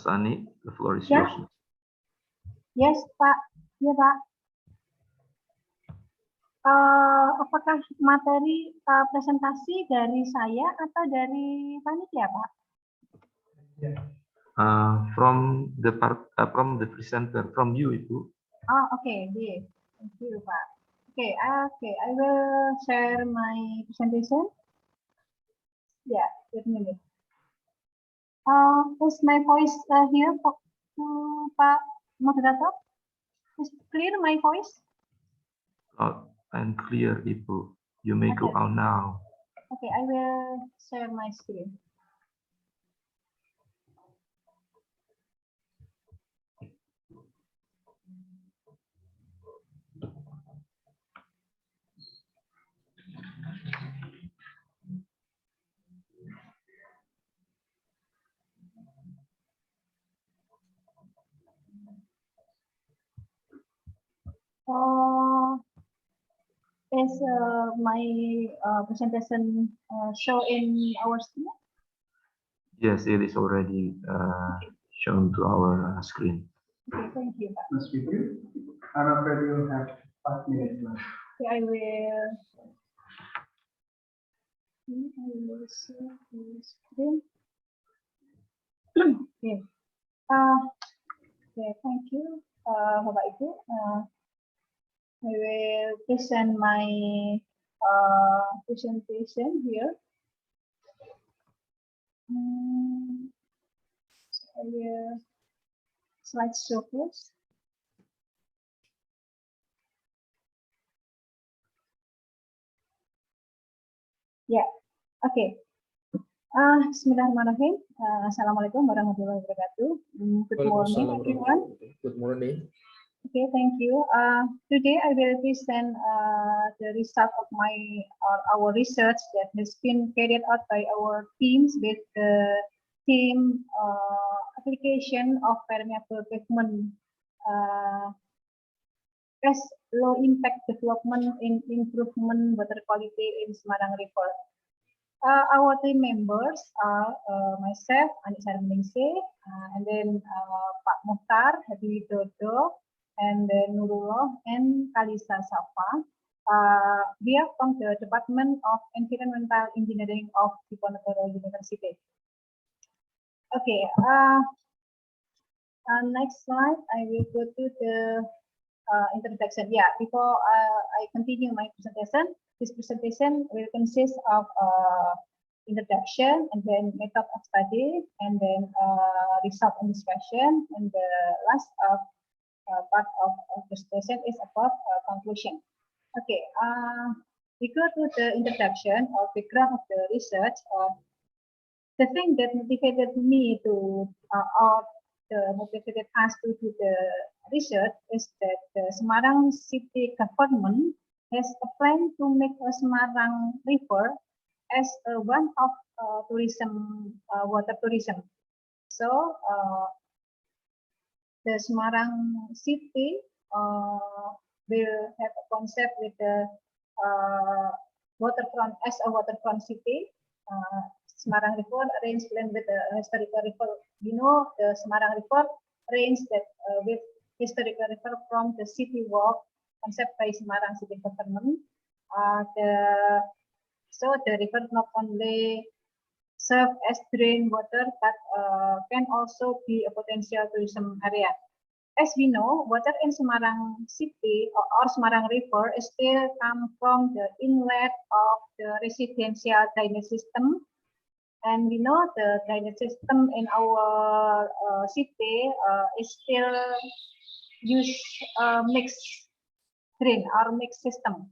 Sani, the floor is Ya. yours. Yes, Pak. Ya, Pak. Apakah materi presentasi dari saya atau dari panitia, Pak? From the presenter, from you, Ibu. Oh, okay, dear. Thank you, Pak. Okay, I will share my presentation. Yeah, wait a minute. Is my voice here, Pak Moderator? Is clear my voice? Loud and clear, Ibu. You may go Okay. out now. Okay, I will share my screen. Is my presentation show in our screen? Yes, it is already shown to our screen. Okay, thank you. Ms. Fitri, I'm afraid you have 5 minutes left. Okay, I will share the screen. Okay. Okay, thank you, Bapak Ibu. I will present my presentation here. I will slideshow first. Yeah, okay. Bismillahirrahmanirrahim. Assalamualaikum warahmatullahi wabarakatuh. Good morning, everyone. Good morning. Okay, thank you. Today I will present the result of our research that has been carried out by our teams with the team application of permeable pavement as low impact development in improvement water quality in Semarang River. Our team members are myself, Anissa Ningsih, and then Pak Muhtar, Hadi Dodo, and then Nurullah and Kalisa Safa. We are from the Department of Environmental Engineering of Diponegoro University. Okay, next slide, I will go to the introduction. Yeah, before I continue my presentation, this presentation will consist of introduction and then method of study and then result and discussion, and the last part of presentation is about conclusion. Okay, we go to the introduction or background of the research. The thing that motivated me to motivated us to do the research is that the Semarang city government has a plan to make a Semarang River as one of tourism, water tourism. So the Semarang city will have a concept with the waterfront as a waterfront city. Semarang River arranged land with the historical river. You know, the Semarang River range that with historical river from the city walk concept by Semarang city government. So the river not only serve as drain water, but can also be a potential tourism area. As we know, water in Semarang city or Semarang River still come from the inlet of the residential drainage system. And we know the drainage system in our city is still use mixed drain or mixed system.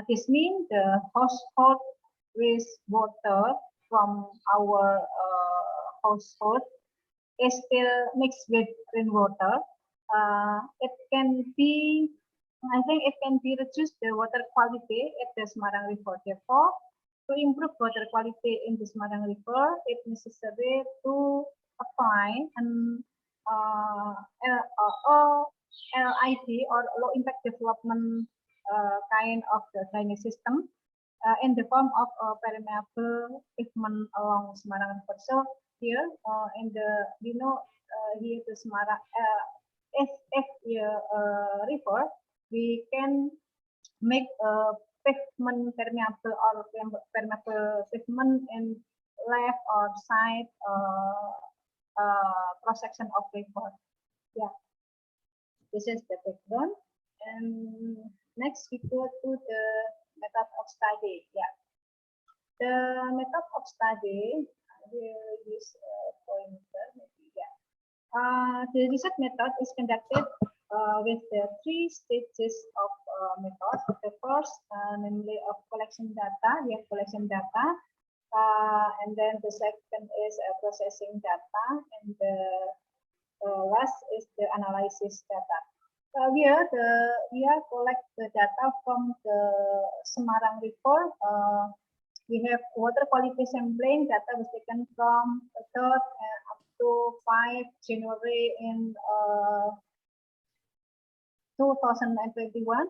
This means the household wastewater from our household is still mixed with rainwater. It can be, I think it can be reduced the water quality at the Semarang River. Therefore, to improve water quality in the Semarang River, it's necessary to apply an LID or low impact development kind of the drainage system in the form of permeable pavement along Semarang River. So here in the here the Semarang if river, we can make a pavement permeable or permeable pavement in left or side cross section of river. Yeah, this is the background. And next we go to the method of study. Yeah, the method of study will use a pointer maybe. Yeah, the research method is conducted with the 3 stages of method. The first, namely of collection data, we have collection data, and then the second is processing data, and the last is the analysis data. Here, we are collect the data from the Semarang River. We have water quality sampling data was taken from 3rd up to 5 January in 2021.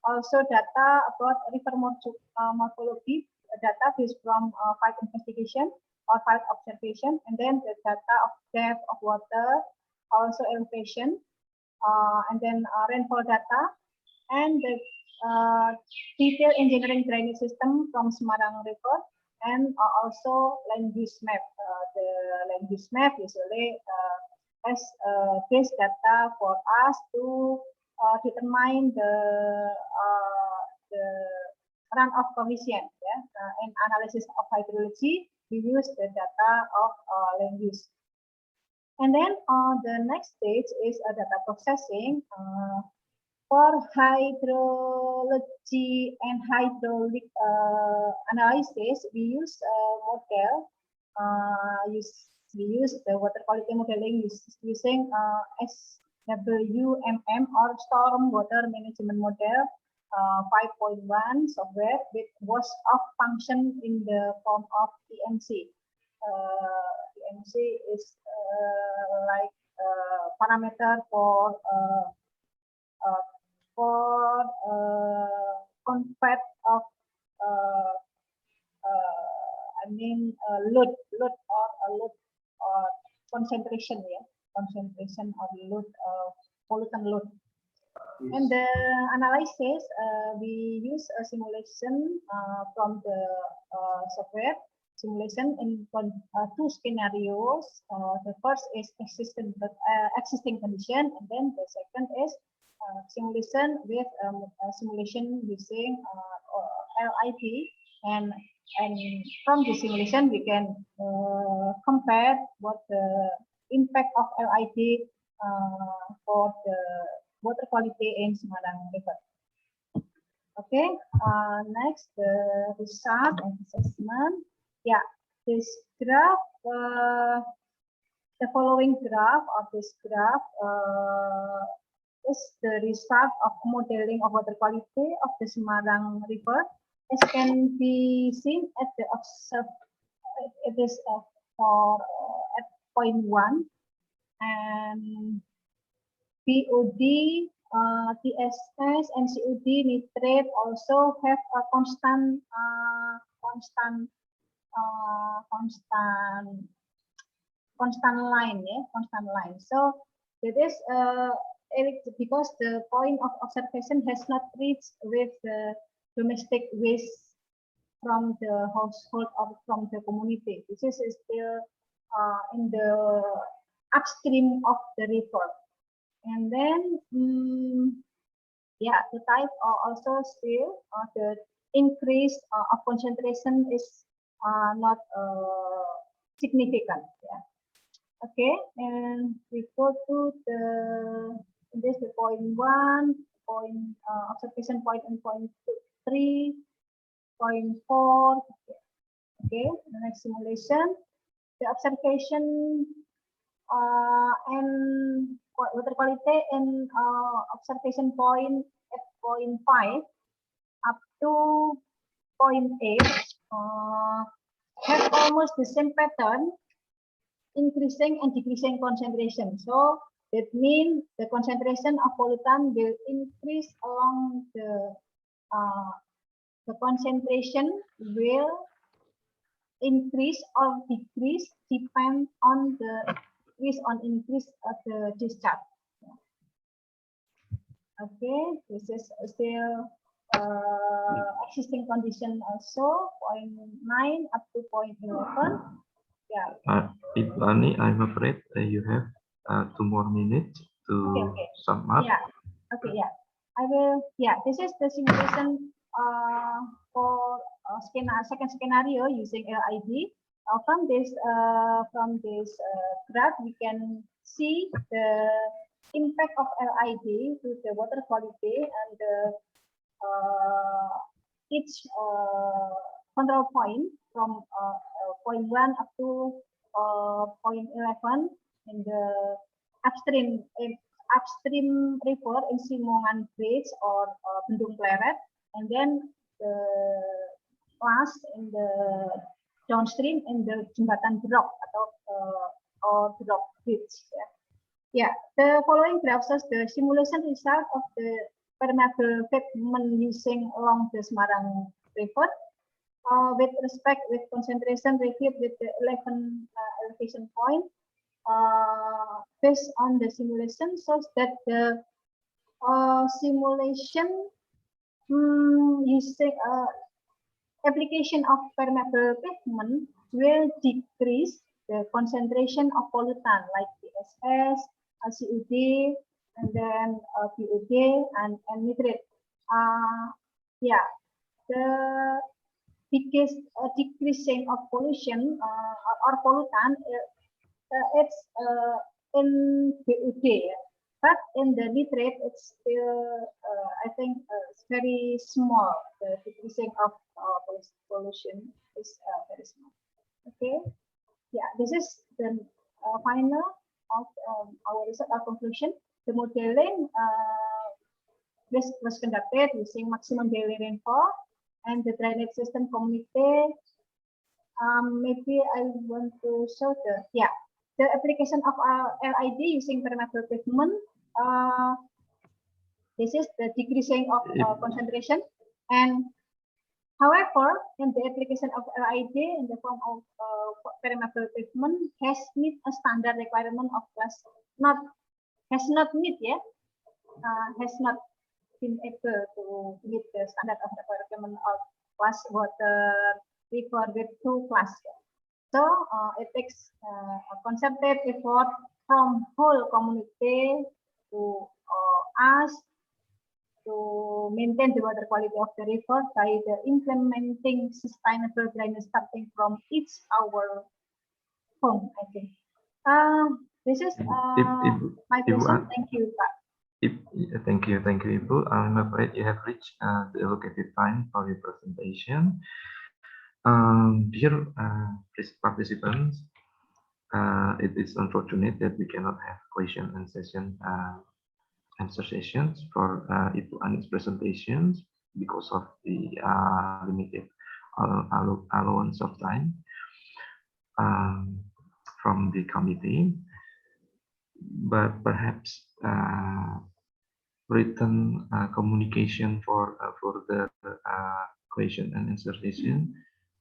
Also data about river morphology, data based from 5 investigation or 5 observation, and then the data of depth of water, also elevation, and then rainfall data, and the detailed engineering drainage system from Semarang River, and also land use map. The land use map usually as base data for us to determine the runoff coefficient. Yeah, in analysis of hydrology, we use the data of land use. And then the next stage is data processing. For hydrology and hydraulic analysis, we use model. We use the water quality modeling using SWMM or Storm Water Management Model 5.1 software with most of function in the form of TMC. TMC is like parameter for convert of load or concentration, yeah, concentration of load pollutant load. And the analysis, we use a simulation from the software simulation in 2 scenarios. The first is existing condition, and then the second is simulation with simulation using LIT, and from the simulation we can compare what the impact of LIT for the water quality in Semarang River. Okay, next the result and assessment. Yeah, this graph, the following graph of this graph is the result of modeling of water quality of the Semarang River. As can be seen at the observed, it is for at point 1, and POD, TSS, and COD nitrate also have a constant line, yeah, constant line. So it is because the point of observation has not reached with the domestic waste from the household or from the community. This is still in the upstream of the river. And then, yeah, the type also still the increase of concentration is not significant. Yeah. Okay, and we go to the point 1, observation point, and point 3, point 4. Okay, the next simulation, the observation and water quality in observation point at point 5 up to point 8 have almost the same pattern, increasing and decreasing concentration. So that means the concentration of pollutant will increase along the the concentration will increase or decrease depend on the increase of the discharge. Okay, this is still existing condition also 0.9 up to 0.11. Yeah. Ibu Ani, I'm afraid you have 2 more minutes to sum up. Yeah. Okay. Yeah. I will. Yeah. This is the simulation for second scenario using LID. From this graph, we can see the impact of LID to the water quality and the each control point from 0.1 up to 0.11 in the upstream river in Simongan Bridge or Bendung Pleret, and then the last in the downstream in the Jembatan Brok or Brok Bridge. Yeah, the following graph shows the simulation result of the permeable pavement using along the Semarang River with respect with concentration reviewed with the 11 elevation point. Based on the simulation shows that the simulation using application of permeable pavement will decrease the concentration of pollutant like PSS, CED, and then PUD and nitrate. Yeah, the biggest decreasing of pollution or pollutant it's in PUD, but in the nitrate it's still I think it's very small. The decreasing of pollution is very small. Okay, yeah, this is the final of our result or conclusion. The modeling was conducted using maximum daily rainfall and the drainage system community. Maybe I want to show the application of LID using permeable pavement. This is the decreasing of concentration, and however, in the application of LID in the form of permeable pavement has meet a standard requirement of class has not been able to meet the standard of requirement of class water river with 2 class. So it takes a concerted effort from whole community to us to maintain the water quality of the river by the implementing sustainable drainage starting from each our home, I think. This is my question. Thank you, Pak. Thank you, Ibu. I'm afraid you have reached the allocated time for your presentation. Dear participants, it is unfortunate that we cannot have question and answer sessions for Ibu Ani's presentations because of the limited allowance of time from the committee. But perhaps written communication for the question and answer session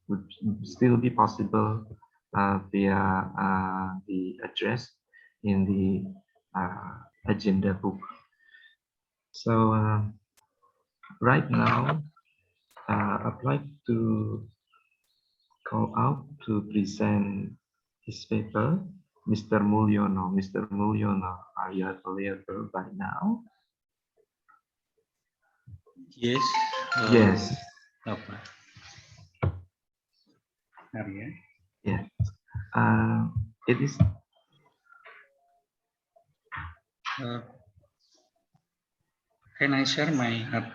would still be possible via the address in the agenda book. So right now, I'd like to call out to present his paper, Mr. Mulyono. Mr. Mulyono, are you available by now? Yes. Yes. Apa? Arya. Yeah. It is. Can I share my? Of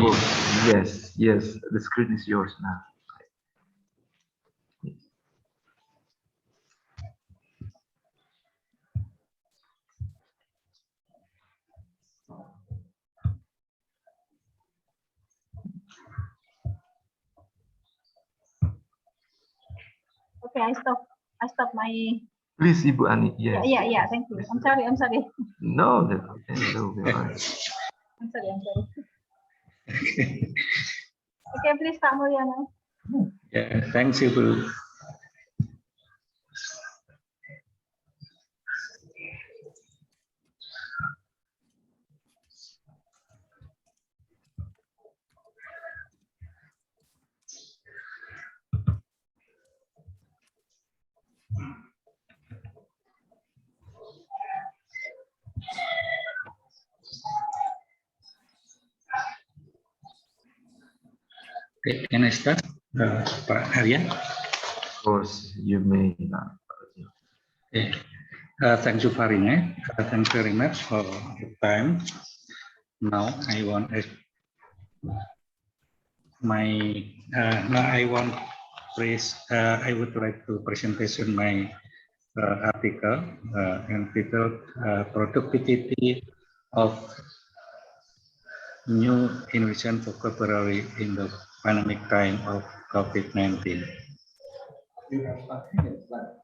course. Yes. Yes. The screen is yours now. Okay, I stop my. Please, Ibu Ani. Yes. Yeah. Thank you. I'm sorry. No, that's okay. No, I'm sorry. Okay, please, Pak Mulyana. Yeah, thanks, Ibu. Okay, can I start, Pak Arya? Of course, you may. Okay. Thank you very much. Thank you very much for your time. Now I want I would like to presentation my article entitled Productivity of New Innovation Vocabulary in the Pandemic Time of COVID-19. You have started, but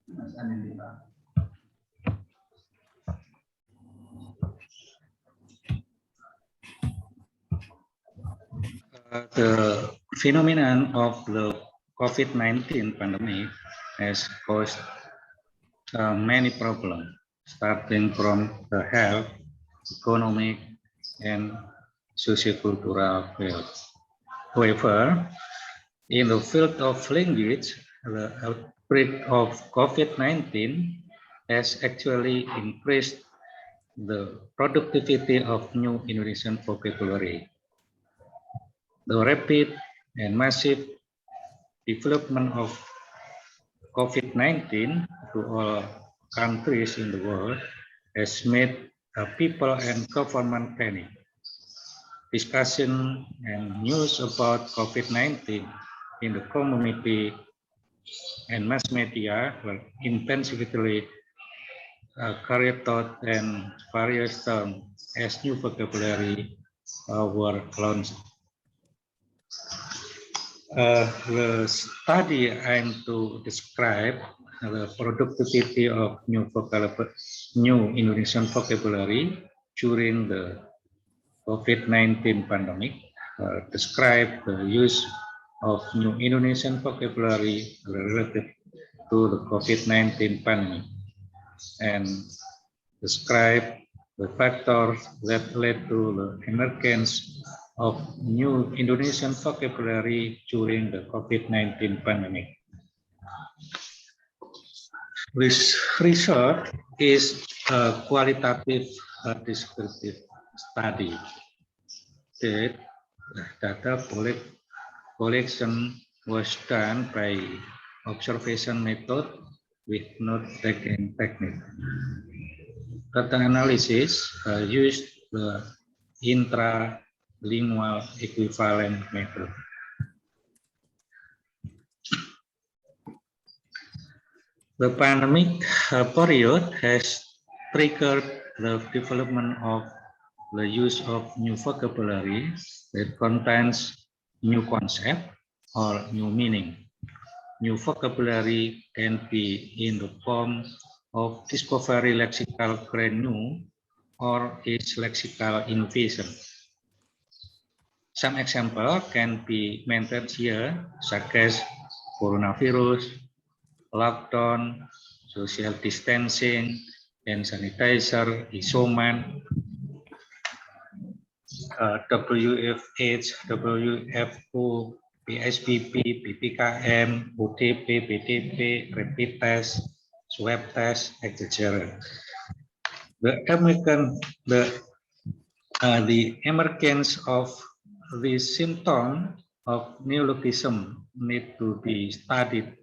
Mas Anindita. The phenomenon of the COVID-19 pandemic has caused many problems, starting from the health, economic, and sociocultural fields. However, in the field of language, the outbreak of COVID-19 has actually increased the productivity of new Indonesian vocabulary. The rapid and massive development of COVID-19 to all countries in the world has made people and government panic. Discussion and news about COVID-19 in the community and mass media were intensively carried out, and various terms as new vocabulary were launched. The study aimed to describe the productivity of new Indonesian vocabulary during the COVID-19 pandemic, describe the use of new Indonesian vocabulary related to the COVID-19 pandemic, and describe the factors that led to the emergence of new Indonesian vocabulary during the COVID-19 pandemic. This research is a qualitative descriptive study. The data collection was done by observation method with note-taking technique. Data analysis used the intralingual equivalent method. The pandemic period has triggered the development of the use of new vocabulary that contains new concept or new meaning. New vocabulary can be in the form of discovery lexical brand new or its lexical innovation. Some examples can be mentioned here, such as coronavirus, lockdown, social distancing, hand sanitizer, isoman, WFH, WFO, PSBB, PPKM, OTP, BTP, rapid test, swab test, etc. The emergence of the symptom of neologism need to be studied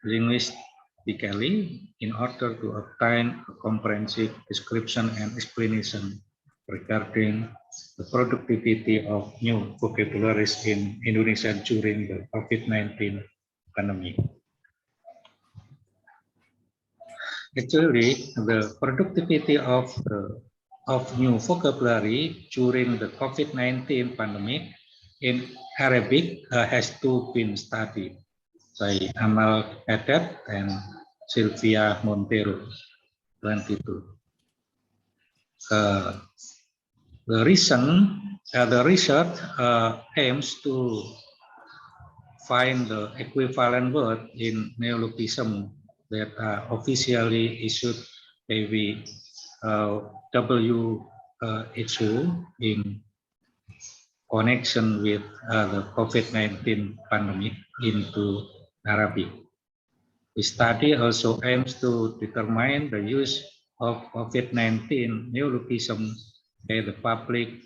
linguistically in order to obtain a comprehensive description and explanation regarding the productivity of new vocabularies in Indonesia during the COVID-19 pandemic. Actually, the productivity of new vocabulary during the COVID-19 pandemic in Arabic has been studied by Amal Haddad and Sylvia Montero 22. The research aims to find the equivalent word in neologism that are officially issued by the WHO in connection with the COVID-19 pandemic into Arabic. The study also aims to determine the use of COVID-19 neologism by the public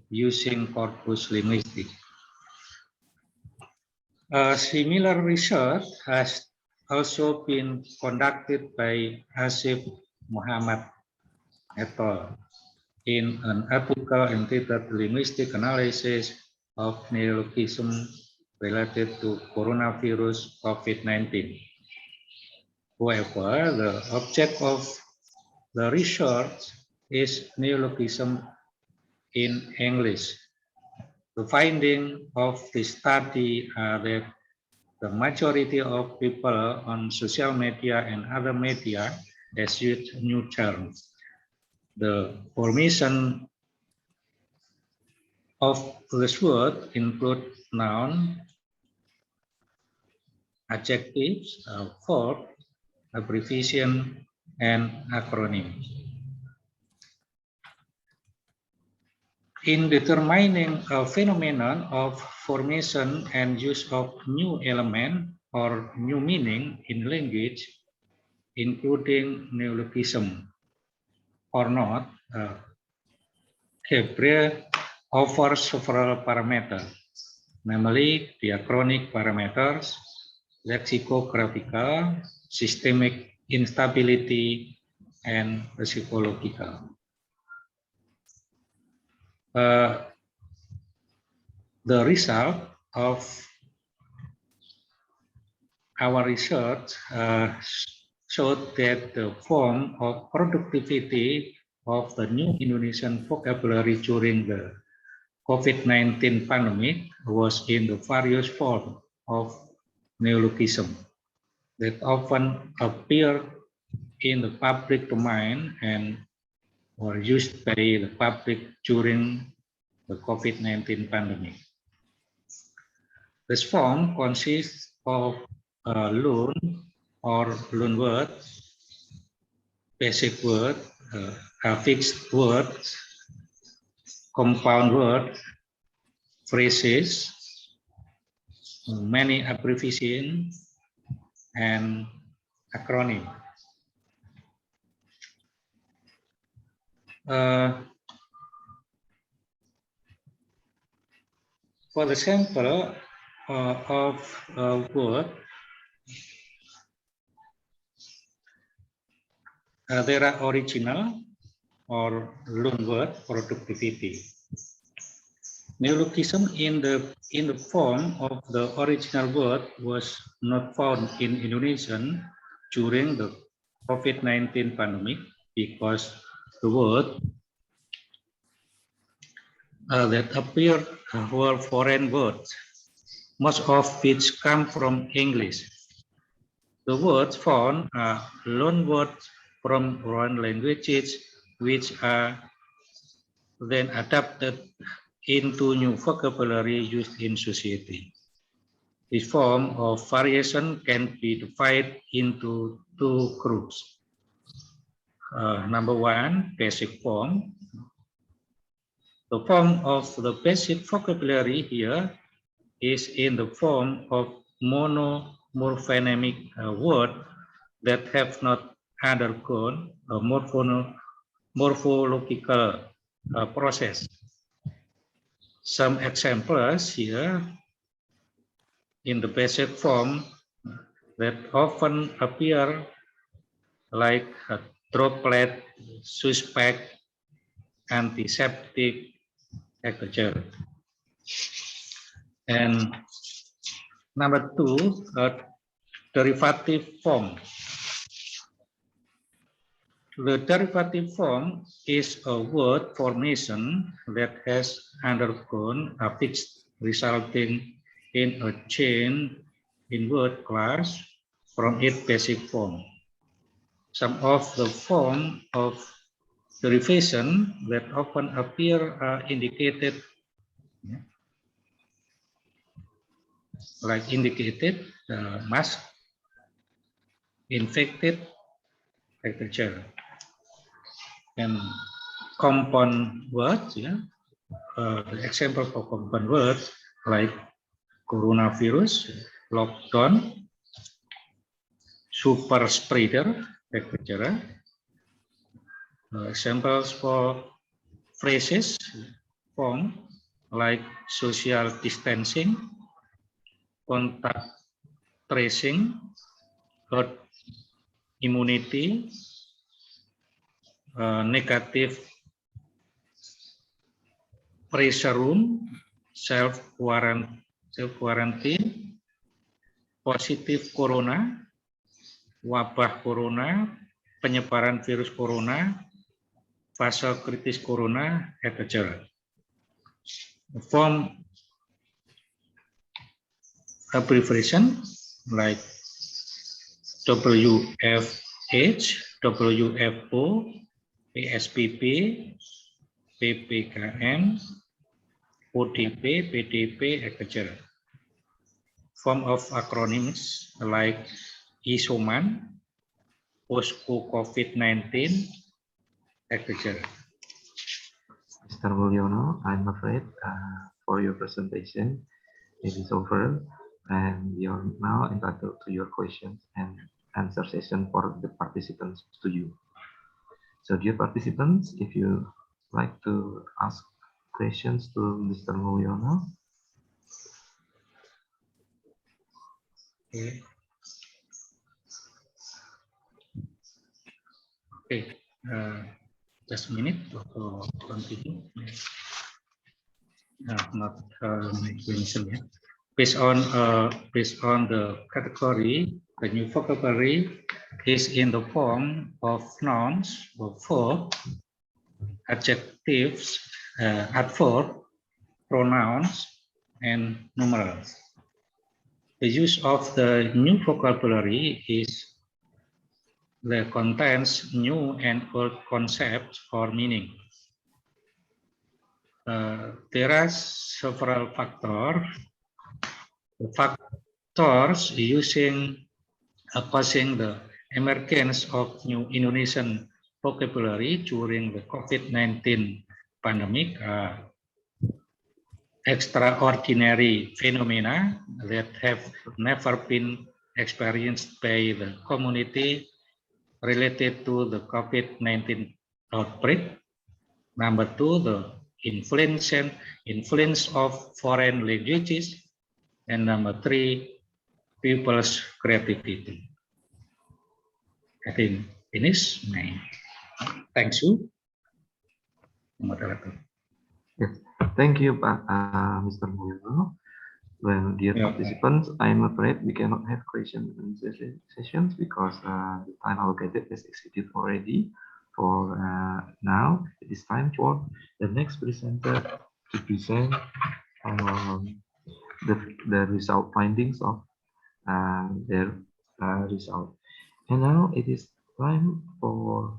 using corpus linguistic. Similar research has also been conducted by Asif Muhammad et al. In an article entitled Linguistic Analysis of Neologism Related to Coronavirus COVID-19. However, the object of the research is neologism in English. The finding of this study are that the majority of people on social media and other media has used new terms. The formation of this word include noun, adjectives, verb, abbreviation, and acronym. In determining a phenomenon of formation and use of new element or new meaning in language, including neologism or not, Hebrew offers several parameters, namely diachronic parameters, lexicographical, systemic instability, and psychological. The result of our research showed that the form of productivity of the new Indonesian vocabulary during the COVID-19 pandemic was in the various forms of neologism that often appear in the public domain and were used by the public during the COVID-19 pandemic. This form consists of loan or loan word, basic word, affixed words, compound word, phrases, many abbreviations, and acronym. For the sample of a word, there are original or loan word productivity. Neologism in the form of the original word was not found in Indonesian during the COVID-19 pandemic because the word that appeared were foreign words, most of which come from English. The words found are loan words from foreign languages, which are then adapted into new vocabulary used in society. This form of variation can be divided into two groups. Number one, basic form. The form of the basic vocabulary here is in the form of monomorphemic words that have not undergone a morphological process. Some examples here in the basic form that often appear like a droplet, suspect, antiseptic, etc. And number two, derivative form. The derivative form is a word formation that has undergone a fixed resulting in a change in word class from its basic form. Some of the form of derivation that often appear indicated, like indicated, mask, infected, etc. And compound words, the example for compound words like coronavirus, lockdown, super spreader, etc. Examples for phrases form like social distancing, contact tracing, herd immunity, negative pressure room, self quarantine, positif corona, wabah corona, penyebaran virus corona, fase kritis corona, etc. Form abbreviation like WFH, WFO, PSBB, PPKM, ODP, PDP, etc. Form of acronyms like ISOMAN, POSCO COVID-19, etc. Mr. Mulyono, I'm afraid for your presentation, it is over, and you're now entitled to your questions and answer session for the participants to you. So dear participants, if you like to ask questions to Mr. Mulyono. Okay. Okay. Just a minute to continue. Not mention yet. Based on the category, the new vocabulary is in the form of nouns or verb, adjectives, adverb, pronouns, and numerals. The use of the new vocabulary is that contains new and old concepts or meaning. There are several factors causing the emergence of new Indonesian vocabulary during the COVID-19 pandemic. Extraordinary phenomena that have never been experienced by the community related to the COVID-19 outbreak. Number two, the influence of foreign languages. And number three, people's creativity. I think finish my thanks you, moderator. Yes, thank you, Mr. Mulyono. Well, dear participants, I'm afraid we cannot have questions and sessions because the time allocated is exceeded already. For now, it is time for the next presenter to present the result findings of their result. And now it is time for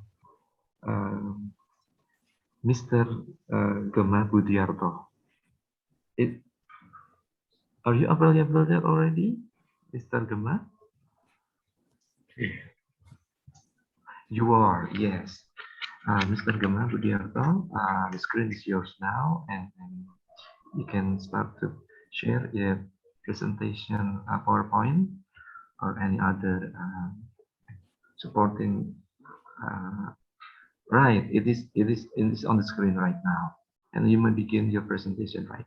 Mr. Gema Budiarto. Are you available there already, Mr. Gema? You are, yes. Mr. Gema Budiarto, the screen is yours now, and you can start to share your presentation PowerPoint or any other supporting. Right, it is on the screen right now, and you may begin your presentation right now.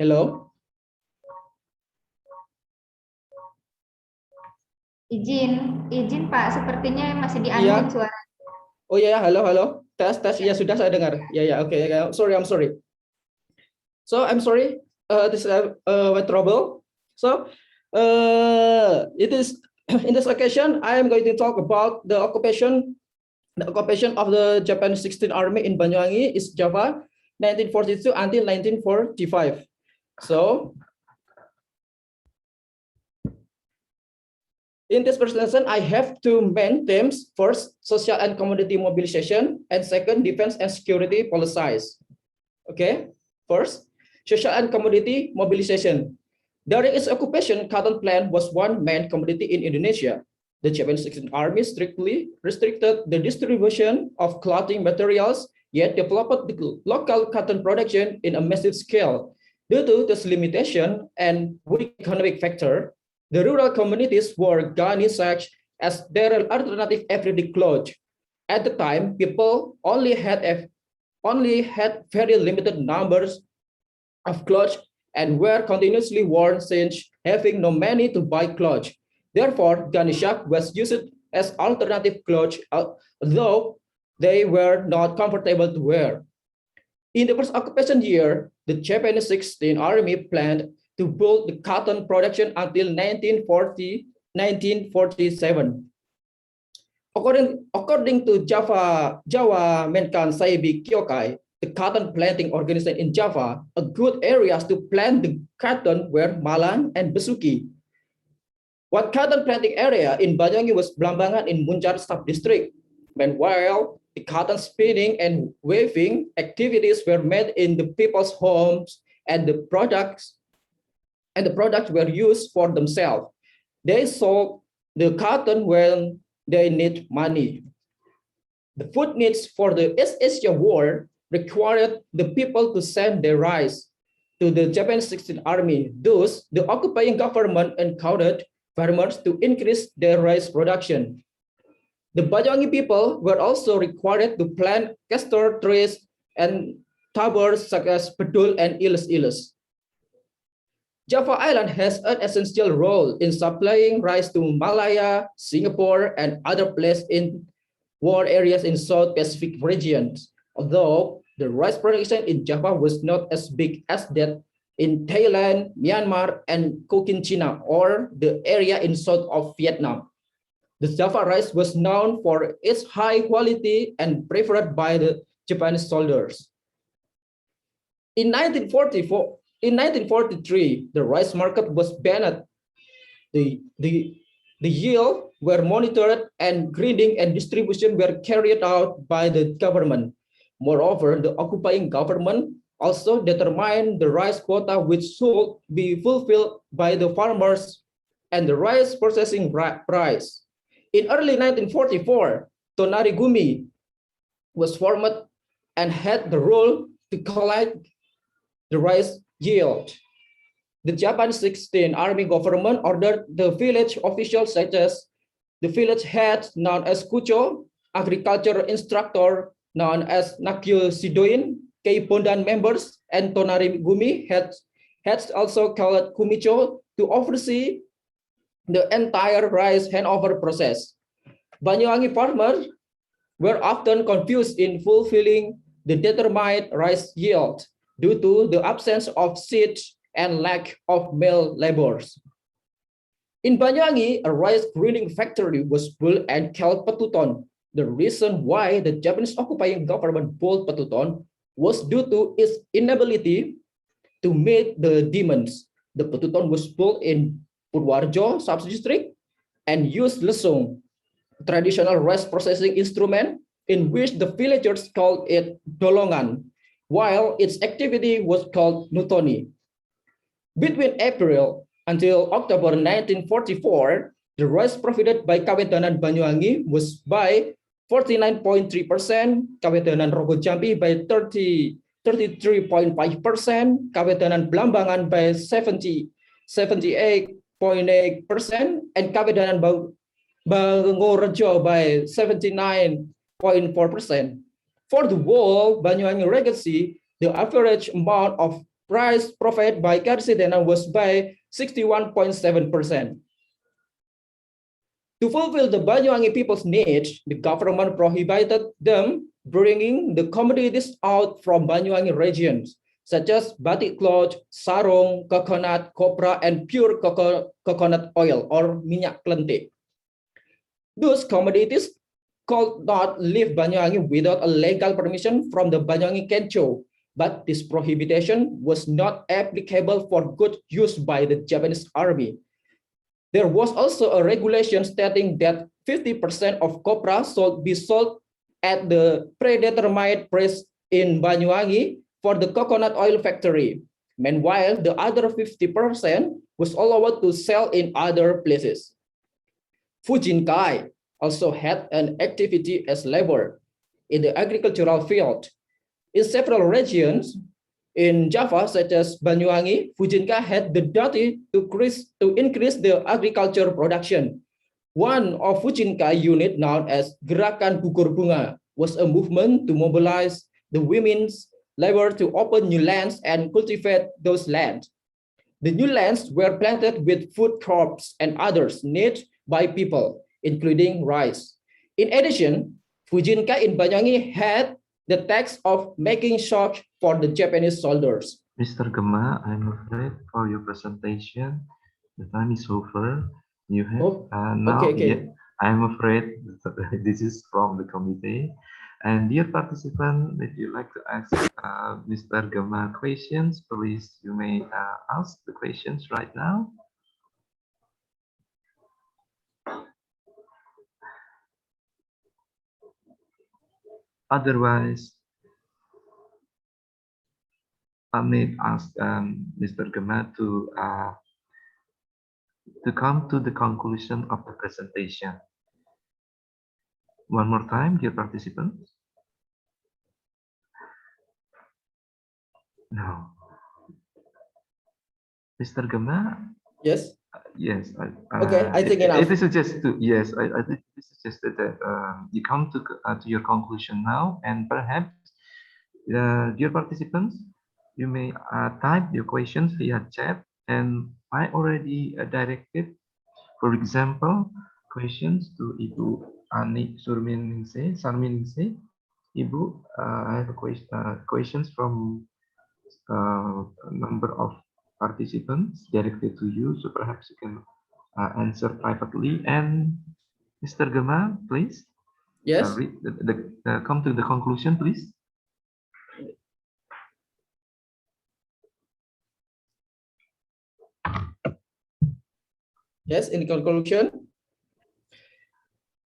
Hello. Izin Pak, sepertinya masih di Iya. unmute suara. Oh ya, halo. Tes. Ya sudah saya dengar. Ya, oke. I'm sorry. So I'm sorry. This is my trouble. So it is in this occasion I am going to talk about the occupation of the Japanese 16th Army in Banyuwangi is Java 1942 until 1945. So in this presentation, I have two main themes. First, social and commodity mobilization, and second, defense and security policies. Okay, first, social and commodity mobilization. During its occupation, cotton plant was one main commodity in Indonesia. The Japanese 16th Army strictly restricted the distribution of clothing materials, yet developed the local cotton production in a massive scale. Due to this limitation and weak economic factor, the rural communities wore garnisage as their alternative everyday clothes. At the time, people only had very limited numbers of clothes and were continuously worn since having no money to buy clothes. Therefore, garnisage was used as alternative clothes, though they were not comfortable to wear. In the first occupation year, the Japanese 16th Army planned to build the cotton production until 1947. According to Jawa Menkan Saibi Kyokai, the cotton planting organization in Java, a good areas to plant the cotton were Malang and Besuki. What cotton planting area in Banyuwangi was Blambangan in Muncar sub-district. Meanwhile, the cotton spinning and weaving activities were made in the people's homes, and the products were used for themselves. They sold the cotton when they need money. The food needs for the East Asia War required the people to send their rice to the Japanese 16th Army. Thus, the occupying government encouraged farmers to increase their rice production. The Banyuwangi people were also required to plant castor trees and tubers such as bedul and iles. Java Island has an essential role in supplying rice to Malaya, Singapore, and other places in war areas in South Pacific regions. Although the rice production in Java was not as big as that in Thailand, Myanmar, and Cochinchina, or the area in south of Vietnam. The Java rice was known for its high quality and preferred by the Japanese soldiers. In 1943, the rice market was banned. The yield were monitored and grading and distribution were carried out by the government. Moreover, the occupying government also determined the rice quota which should be fulfilled by the farmers and the rice processing price. In early 1944, Tonari Gumi was formed and had the role to collect the rice yield. The Japanese 16th Army government ordered the village officials such as the village head known as Kucho, agriculture instructor known as Nakyo Sidoin, Kei Pondan members, and Tonari Gumi heads also called Kumicho to oversee the entire rice handover process. Banyuwangi farmers were often confused in fulfilling the determined rice yield due to the absence of seeds and lack of male laborers. In Banyuwangi, a rice grinding factory was built and called Petuton. The reason why the Japanese occupying government built Petuton was due to its inability to meet the demands. The Petuton was built in Purworejo sub-district and used lesung, a traditional rice processing instrument in which the villagers called it dolongan, while its activity was called nutoni. Between April until October 1944, the rice provided by Kawedanan Banyuwangi was by 49.3%, Kawedanan Rogo Jambi by 33.5%, Kawedanan Blambangan by 78.8%, and Kawedanan Bangorejo by 79.4%. For the whole Banyuwangi Regency, the average amount of price provided by Karsidena was by 61.7%. To fulfill the Banyuwangi people's needs, the government prohibited them bringing the commodities out from Banyuwangi regions, such as batik cloth, sarung, coconut, copra, and pure coconut oil or minyak kelente. Those commodities could not leave Banyuwangi without a legal permission from the Banyuwangi Kencho, but this prohibition was not applicable for goods used by the Japanese army. There was also a regulation stating that 50% of copra should be sold at the predetermined price in Banyuwangi for the coconut oil factory. Meanwhile, the other 50% was allowed to sell in other places. Fujinkai also had an activity as labor in the agricultural field. In several regions in Java, such as Banyuwangi, Fujinka had the duty to increase the agriculture production. One of Fujinka unit known as Gerakan Gugur Bunga was a movement to mobilize the women's labor to open new lands and cultivate those lands. The new lands were planted with food crops and others needed by people, including rice. In addition, Fujinka in Banyuwangi had the task of making shock for the Japanese soldiers. Mr. Gema, I'm afraid for your presentation, the time is over. You have now. Okay. Yeah, I'm afraid this is from the committee. And dear participant, if you like to ask Mr. Gema questions, please you may ask the questions right now. Otherwise, I may ask Mr. Gema to come to the conclusion of the presentation. One more time, dear participants. No. Mr. Gema? Yes. Yes. Okay, I think enough. It is suggested. Yes, I think it is suggested that you come to your conclusion now, and perhaps, dear participants, you may type your questions via chat, and I already directed, for example, questions to Ibu Ani Sarminingsih. Ibu, I have a questions from a number of participants directed to you, so perhaps you can answer privately. And Mr. Gema, please. Yes. Read come to the conclusion, please. Yes, in conclusion,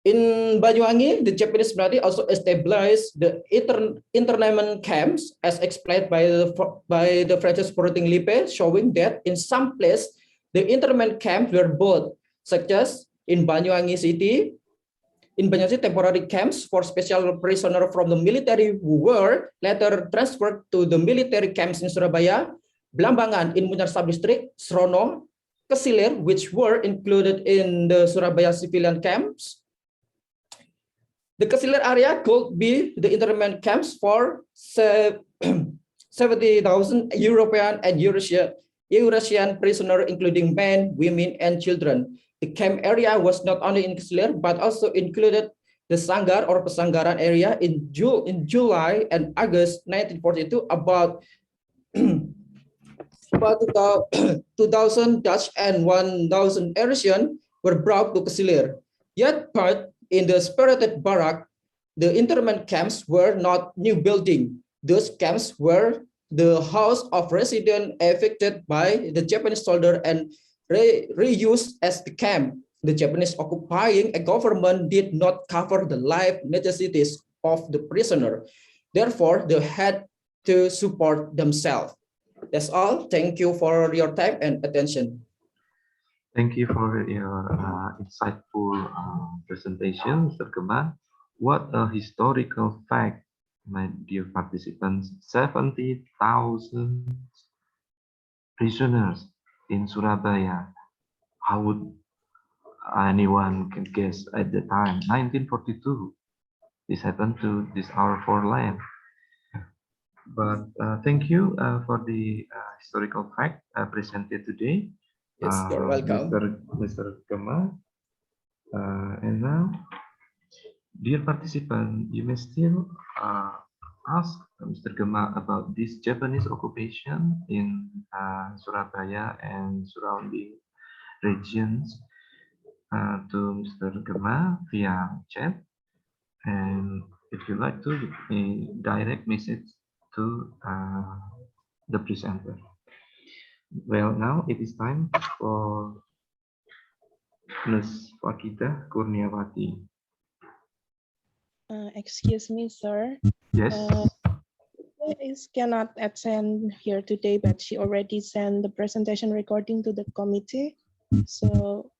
in Banyuwangi, the Japanese military also established the internment camps, as explained by the French Sporting Lippe, showing that in some places the internment camps were built, such as in Banyuwangi City. In Banyuwangi, temporary camps for special prisoners from the military who were later transferred to the military camps in Surabaya, Blambangan in Munyar Sub-District, Srono, Kesilir, which were included in the Surabaya civilian camps. The Kesilir area could be the internment camps for 70,000 European and Eurasian prisoners, including men, women, and children. The camp area was not only in Kesilir, but also included the Sanggar or Pesanggaran area in July and August 1942. About 2,000 Dutch and 1,000 Eurasian were brought to Kesilir. Yet part in the spirited barrack, the internment camps were not new building. Those camps were the house of residents evicted by the Japanese soldier and reused as the camp. The Japanese occupying a government did not cover the life necessities of the prisoner. Therefore, they had to support themselves. That's all. Thank you for your time and attention. Thank you for your insightful presentation, Mr. Gema. What a historical fact, my dear participants. 70,000 prisoners in Surabaya. How would anyone can guess at the time? 1942. This happened to this our four land. But thank you for the historical fact presented today, Yes, you're welcome. Mr. Gema. And now, dear participant, you may still ask Mr. Gema about this Japanese occupation in Surabaya and surrounding regions to Mr. Gema via chat. And if you like to, you may direct message to the presenter. Well, now it is time for Ms. Fakita Kurniawati. Excuse me, sir. Yes. Is cannot attend here today, but she already sent the presentation recording to the committee. So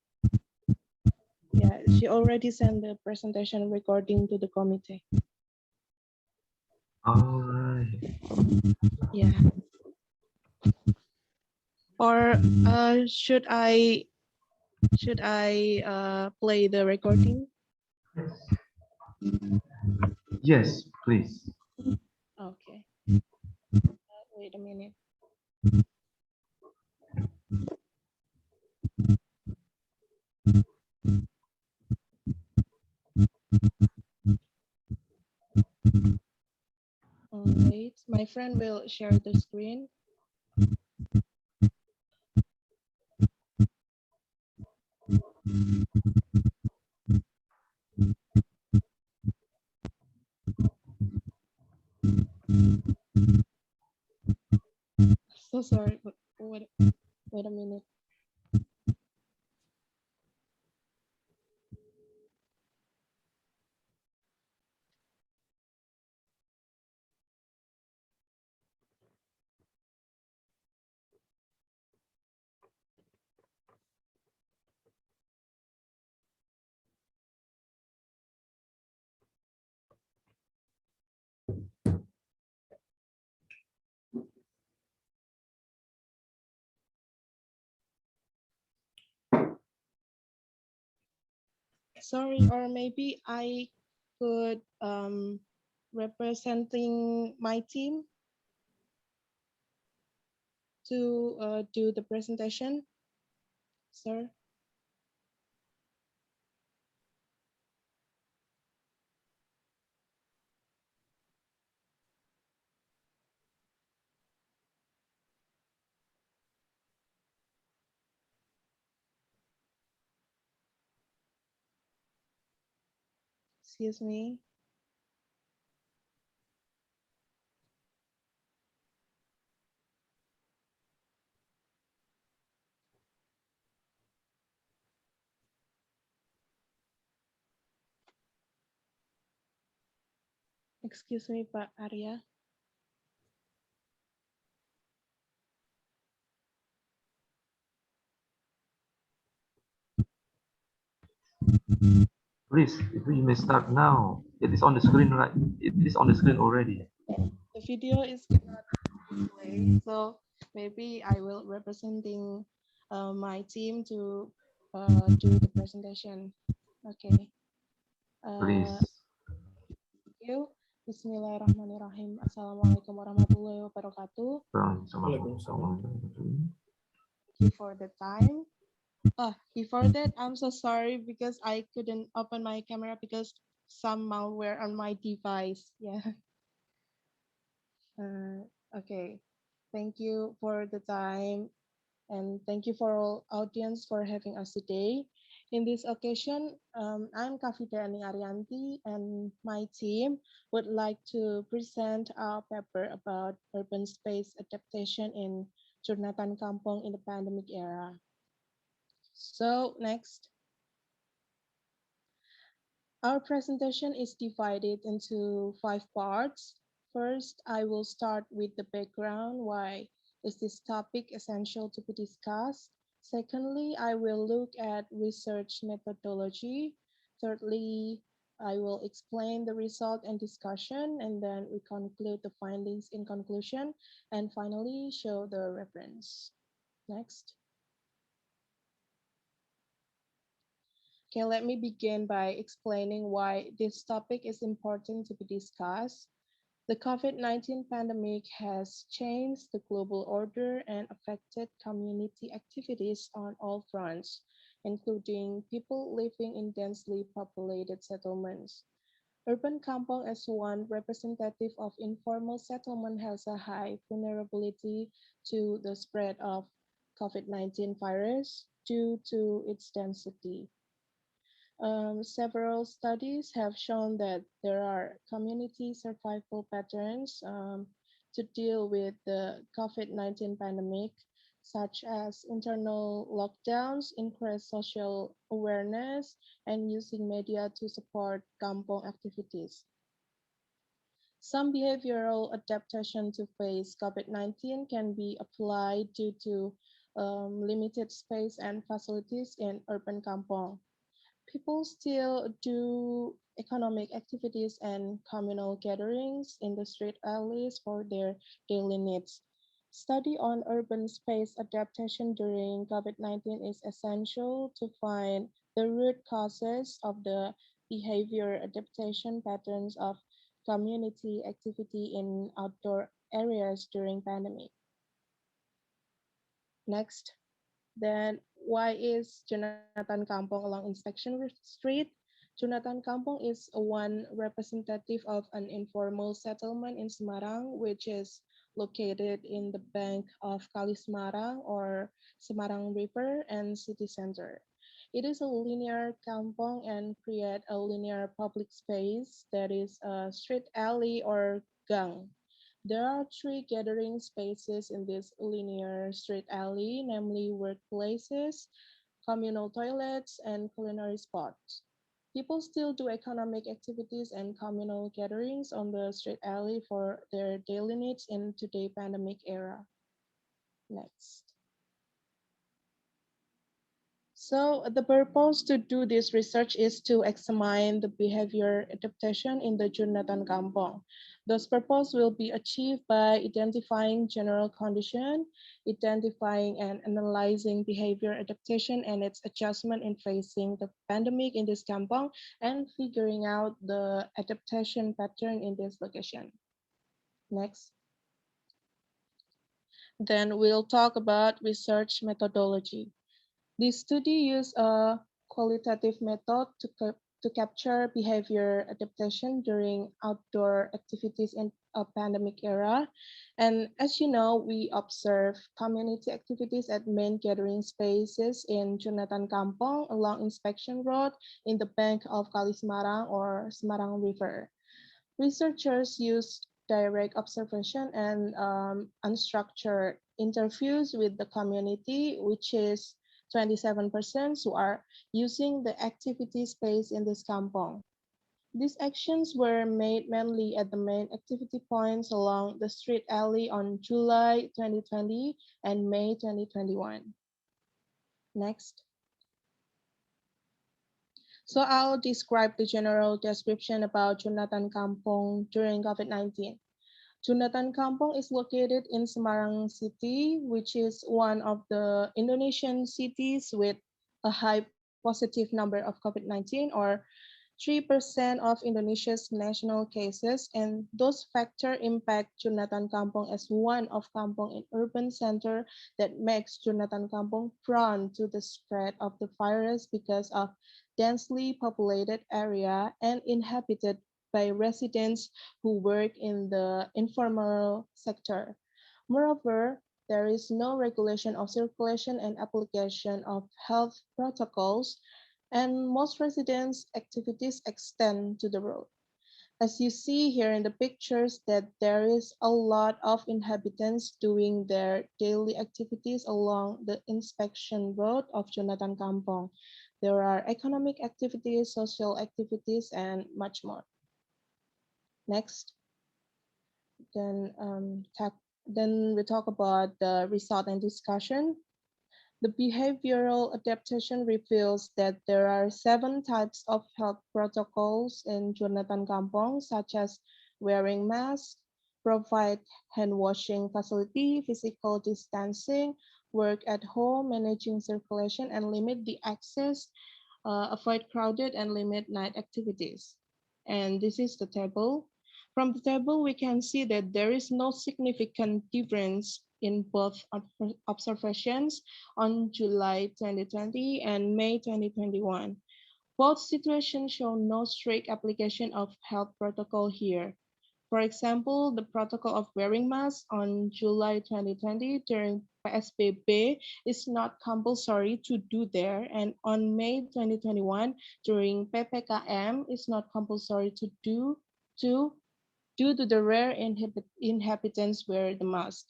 yeah, she already sent the presentation recording to the committee. All right. Yeah. Or should I play the recording? Yes, please. Okay. Wait a minute. Wait, my friend will share the screen. So sorry, but wait a minute. Sorry, or maybe I could representing my team to do the presentation, sir. Excuse me. Excuse me, Pak Arya. Please, if you may start now. It is on the screen, right? It is on the screen already. The video is cannot play, so maybe I will representing my team to do the presentation. Okay. Please. Thank you. Bismillahirrahmanirrahim. Assalamualaikum warahmatullahi wabarakatuh. Thank you for the time. Before that, I'm so sorry because I couldn't open my camera because some malware on my device. Yeah. Okay. Thank you for the time, and thank you for all audience for having us today. In this occasion, I'm Kavita Ani Arianti, and my team would like to present our paper about urban space adaptation in Jurnatan Kampung in the pandemic era. So next. Our presentation is divided into 5 parts. First, I will start with the background. Why is this topic essential to be discussed? Secondly, I will look at research methodology. Thirdly, I will explain the result and discussion, and then we conclude the findings in conclusion, and finally show the reference. Next. Okay, let me begin by explaining why this topic is important to be discussed. The COVID-19 pandemic has changed the global order and affected community activities on all fronts, including people living in densely populated settlements. Urban kampong as one representative of informal settlement has a high vulnerability to the spread of COVID-19 virus due to its density. Several studies have shown that there are community survival patterns to deal with the COVID-19 pandemic, such as internal lockdowns, increased social awareness, and using media to support kampong activities. Some behavioral adaptation to face COVID-19 can be applied due to limited space and facilities in urban kampong. People still do economic activities and communal gatherings in the street alleys for their daily needs. Study on urban space adaptation during COVID-19 is essential to find the root causes of the behavior adaptation patterns of community activity in outdoor areas during pandemic. Next. Then why is Jonathan Kampong along Inspection Street? Jonathan Kampong is one representative of an informal settlement in Semarang, which is located in the bank of Kali Semarang or Semarang River and city center. It is a linear kampong and create a linear public space that is a street alley or gang. There are three gathering spaces in this linear street alley, namely workplaces, communal toilets, and culinary spots. People still do economic activities and communal gatherings on the street alley for their daily needs in today's pandemic era. Next. So the purpose to do this research is to examine the behavior adaptation in the Jonathan Kampong. Those purpose will be achieved by identifying general condition, identifying and analyzing behavior adaptation and its adjustment in facing the pandemic in this kampong, and figuring out the adaptation pattern in this location. Next. Then we'll talk about research methodology. This study used a qualitative method to capture behavior adaptation during outdoor activities in a pandemic era. And as you know, we observe community activities at main gathering spaces in Jonathan Kampong along Inspection Road in the bank of Kali Semarang or Semarang River. Researchers used direct observation and unstructured interviews with the community, which is 27% who are using the activity space in this kampong. These actions were made mainly at the main activity points along the street alley on July 2020 and May 2021. Next. So I'll describe the general description about Jonathan Kampong during COVID-19. Jonathan Kampong is located in Semarang City, which is one of the Indonesian cities with a high positive number of COVID-19, or 3% of Indonesia's national cases, and those factors impact Jonathan Kampong as one of kampong in urban center that makes Jonathan Kampong prone to the spread of the virus because of densely populated area and inhabited by residents who work in the informal sector. Moreover, there is no regulation of circulation and application of health protocols, and most residents' activities extend to the road. As you see here in the pictures, that there is a lot of inhabitants doing their daily activities along the inspection road of Jonathan Kampong. There are economic activities, social activities, and much more. Next. Then we talk about the result and discussion. The behavioral adaptation reveals that there are 7 types of health protocols in Jonathan Kampong, such as wearing masks, provide hand washing facility, physical distancing, work at home, managing circulation, and limit the access, avoid crowded and limit night activities. And this is the table. From the table, we can see that there is no significant difference in both observations on July 2020 and May 2021. Both situations show no strict application of health protocol here. For example, the protocol of wearing masks on July 2020 during PSBB is not compulsory to do there, and on May 2021 during PPKM is not compulsory to do due to the rare inhabitants wear the mask.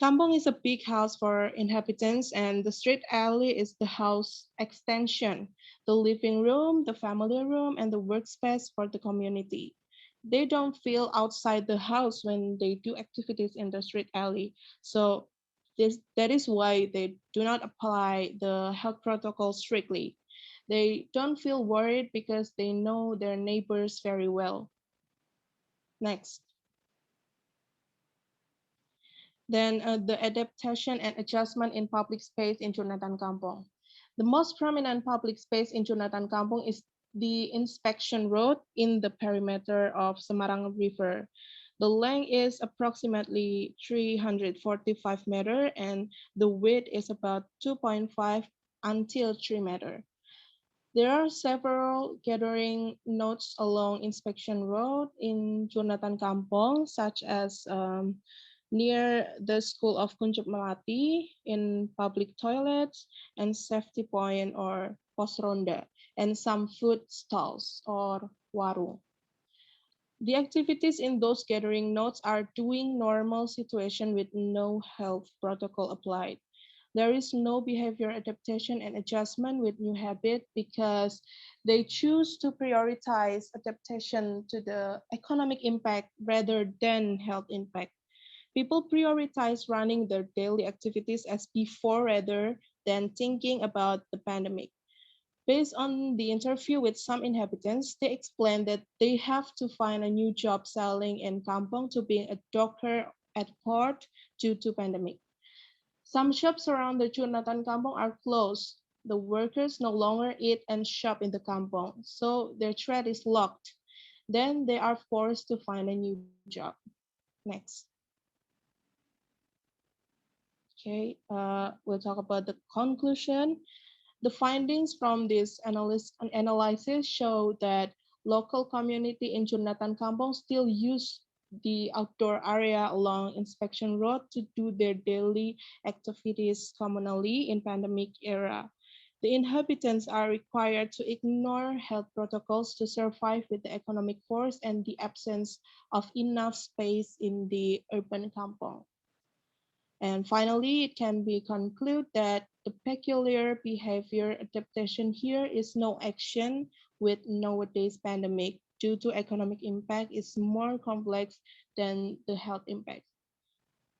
Kampong is a big house for inhabitants, and the street alley is the house extension, the living room, the family room, and the workspace for the community. They don't feel outside the house when they do activities in the street alley. So that is why they do not apply the health protocol strictly. They don't feel worried because they know their neighbors very well. Next. Then the adaptation and adjustment in public space in Jonathan Kampong. The most prominent public space in Jonathan Kampong is the inspection road in the perimeter of Semarang River. The length is approximately 345 meters and the width is about 2.5 until 3 meters. There are several gathering nodes along inspection road in Jonathan Kampong, such as near the School of Kuncup Melati, in public toilets and safety point or pos ronda, and some food stalls or warung. The activities in those gathering nodes are doing normal situation with no health protocol applied. There is no behavior adaptation and adjustment with new habit because they choose to prioritize adaptation to the economic impact rather than health impact. People prioritize running their daily activities as before rather than thinking about the pandemic. Based on the interview with some inhabitants, they explained that they have to find a new job selling in Kampong to be a doctor at port due to pandemic. Some shops around the Jonathan Kampong are closed. The workers no longer eat and shop in the Kampong, so their trade is locked. Then they are forced to find a new job. Next. Okay, we'll talk about the conclusion. The findings from this analysis show that local community in Jonathan Kampong still use the outdoor area along inspection road to do their daily activities commonly in pandemic era. The inhabitants are required to ignore health protocols to survive with the economic force and the absence of enough space in the urban kampong. And finally, it can be concluded that the peculiar behavior adaptation here is no action with nowadays pandemic due to economic impact is more complex than the health impact.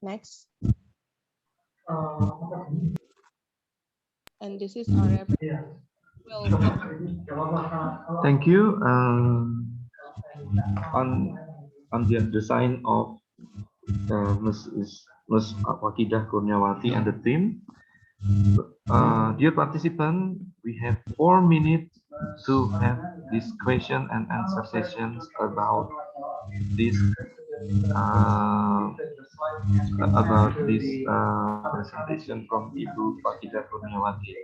Next. And this is our reference. Thank you. On the design of Ms. Wakidah Kurniawati and the team. Dear participant, we have 4 minutes to have this question and answer sessions about this presentation from Ibu Wakidah Kurniawati.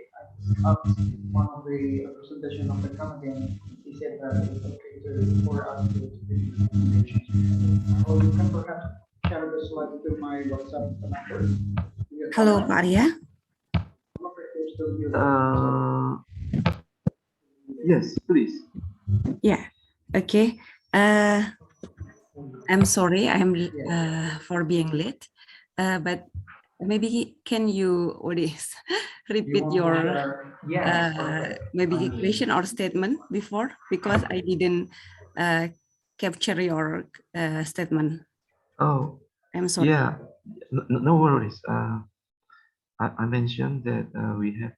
One of the presentation of the committee, he said that it's okay for us to do presentations. So you can perhaps share the slide to my WhatsApp number. Hello, Pak Arya. Yes, please. Yeah. Okay. I'm sorry. I'm for being late. But maybe can you repeat your maybe question or statement before, because I didn't capture your statement. Oh, I'm sorry. Yeah, no worries. I mentioned that we have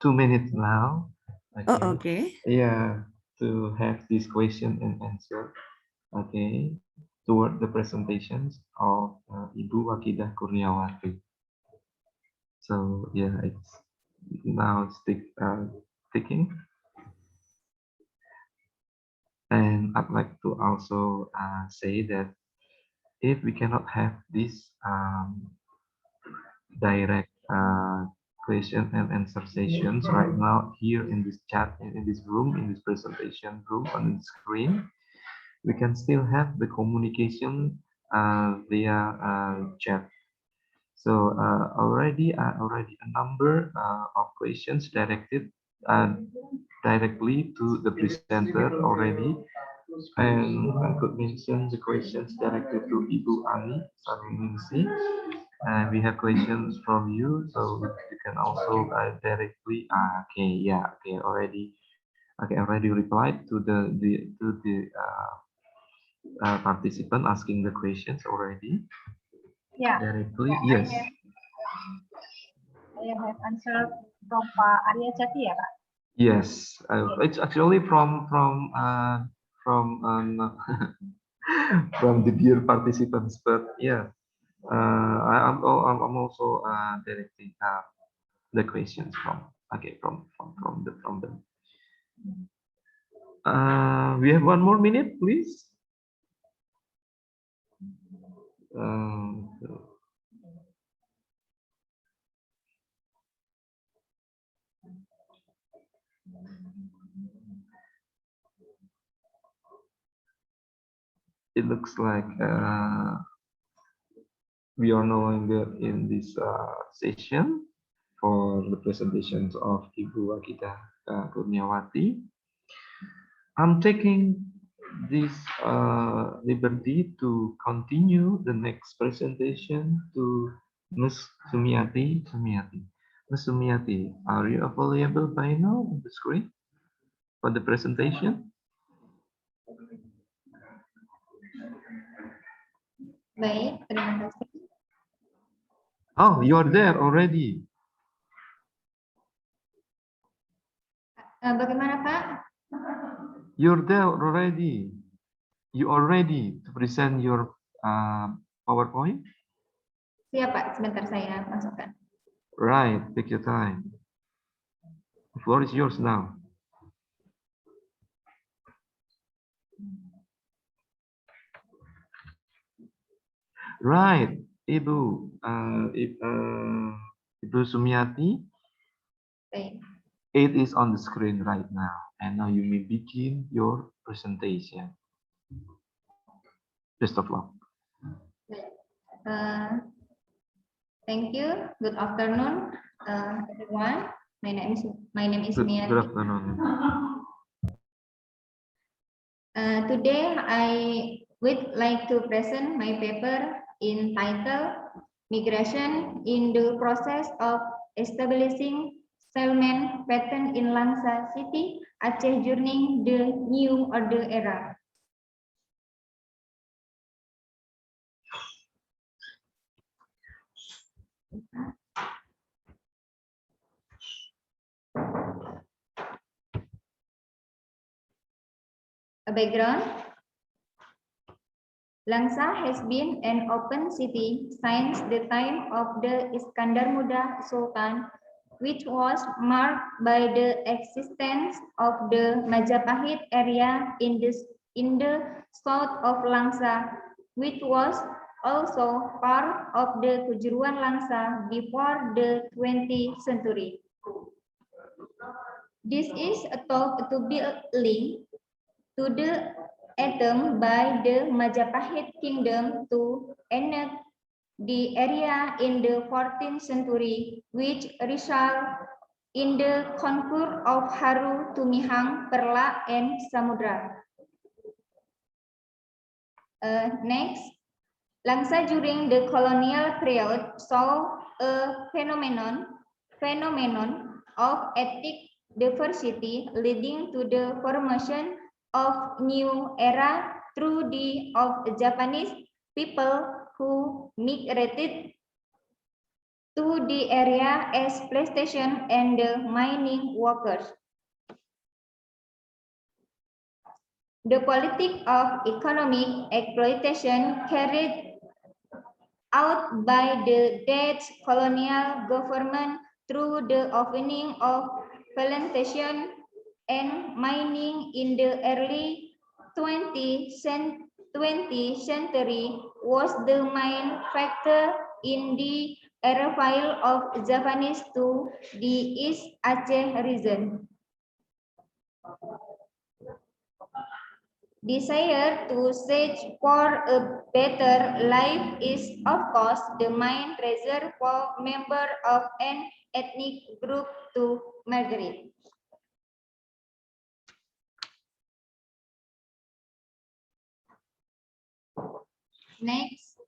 2 minutes now. Okay. Oh, okay. Yeah, to have this question and answer. Okay, toward the presentations of Ibu Wakidah Kurniawati. So yeah, it's now ticking. And I'd like to also say that if we cannot have this direct question and answer sessions right now here in this chat, in this room, in this presentation room on the screen, we can still have the communication via chat. So already a number of questions directed directly to the presenter already, and I could mention the questions directed to Ibu Ani Saningsi. And we have questions from you, so you can also directly. Okay, yeah, okay, already replied to the participant asking the questions already. Yeah. Directly, Yeah, yes. I have answered from Pak Arya Jati ya, Pak? Yes, it's actually from from the dear participants, but yeah, I'm also directing the questions from them. We have 1 more minute, please. It looks like we are no longer in this session for the presentations of Ibu Akita Kurniawati. I'm taking this liberty to continue the next presentation to Ms. Sumiati. Ms. Sumiati, are you available by now on the screen for the presentation? Baik, terima kasih. Oh, you are there already. Bagaimana Pak? You're there already. You are ready to present your PowerPoint? Siap Pak, sebentar saya masukkan. Right, take your time. The floor is yours now. Right, Ibu Sumiati. Baik. It is on the screen right now, and now you may begin your presentation. Best of luck. Thank you. Good afternoon, everyone. My name is Mia. Good afternoon. Today I would like to present my paper entitled Migration in the Process of Establishing Settlement Pattern in Langsa City, Aceh during the New Order Era. A background. Langsa has been an open city since the time of the Iskandar Muda Sultan, which was marked by the existence of the Majapahit area in the south of Langsa, which was also part of the Kejuruan Langsa before the 20th century. This is thought to be a link to the attempt by the Majapahit kingdom to annex the area in the 14th century, which resulted in the conquest of Haru, Tumihang, Perla, and Samudra. Next, Langsa during the colonial period saw a phenomenon of ethnic diversity leading to the formation of new era through the of Japanese people who migrated to the area as plantation and the mining workers. The politic of economic exploitation carried out by the Dutch colonial government through the opening of plantation and mining in the early 20th century was the main factor in the arrival of Japanese to the East Aceh region. Desire to search for a better life is, of course, the main reason for members of an ethnic group to migrate. Next,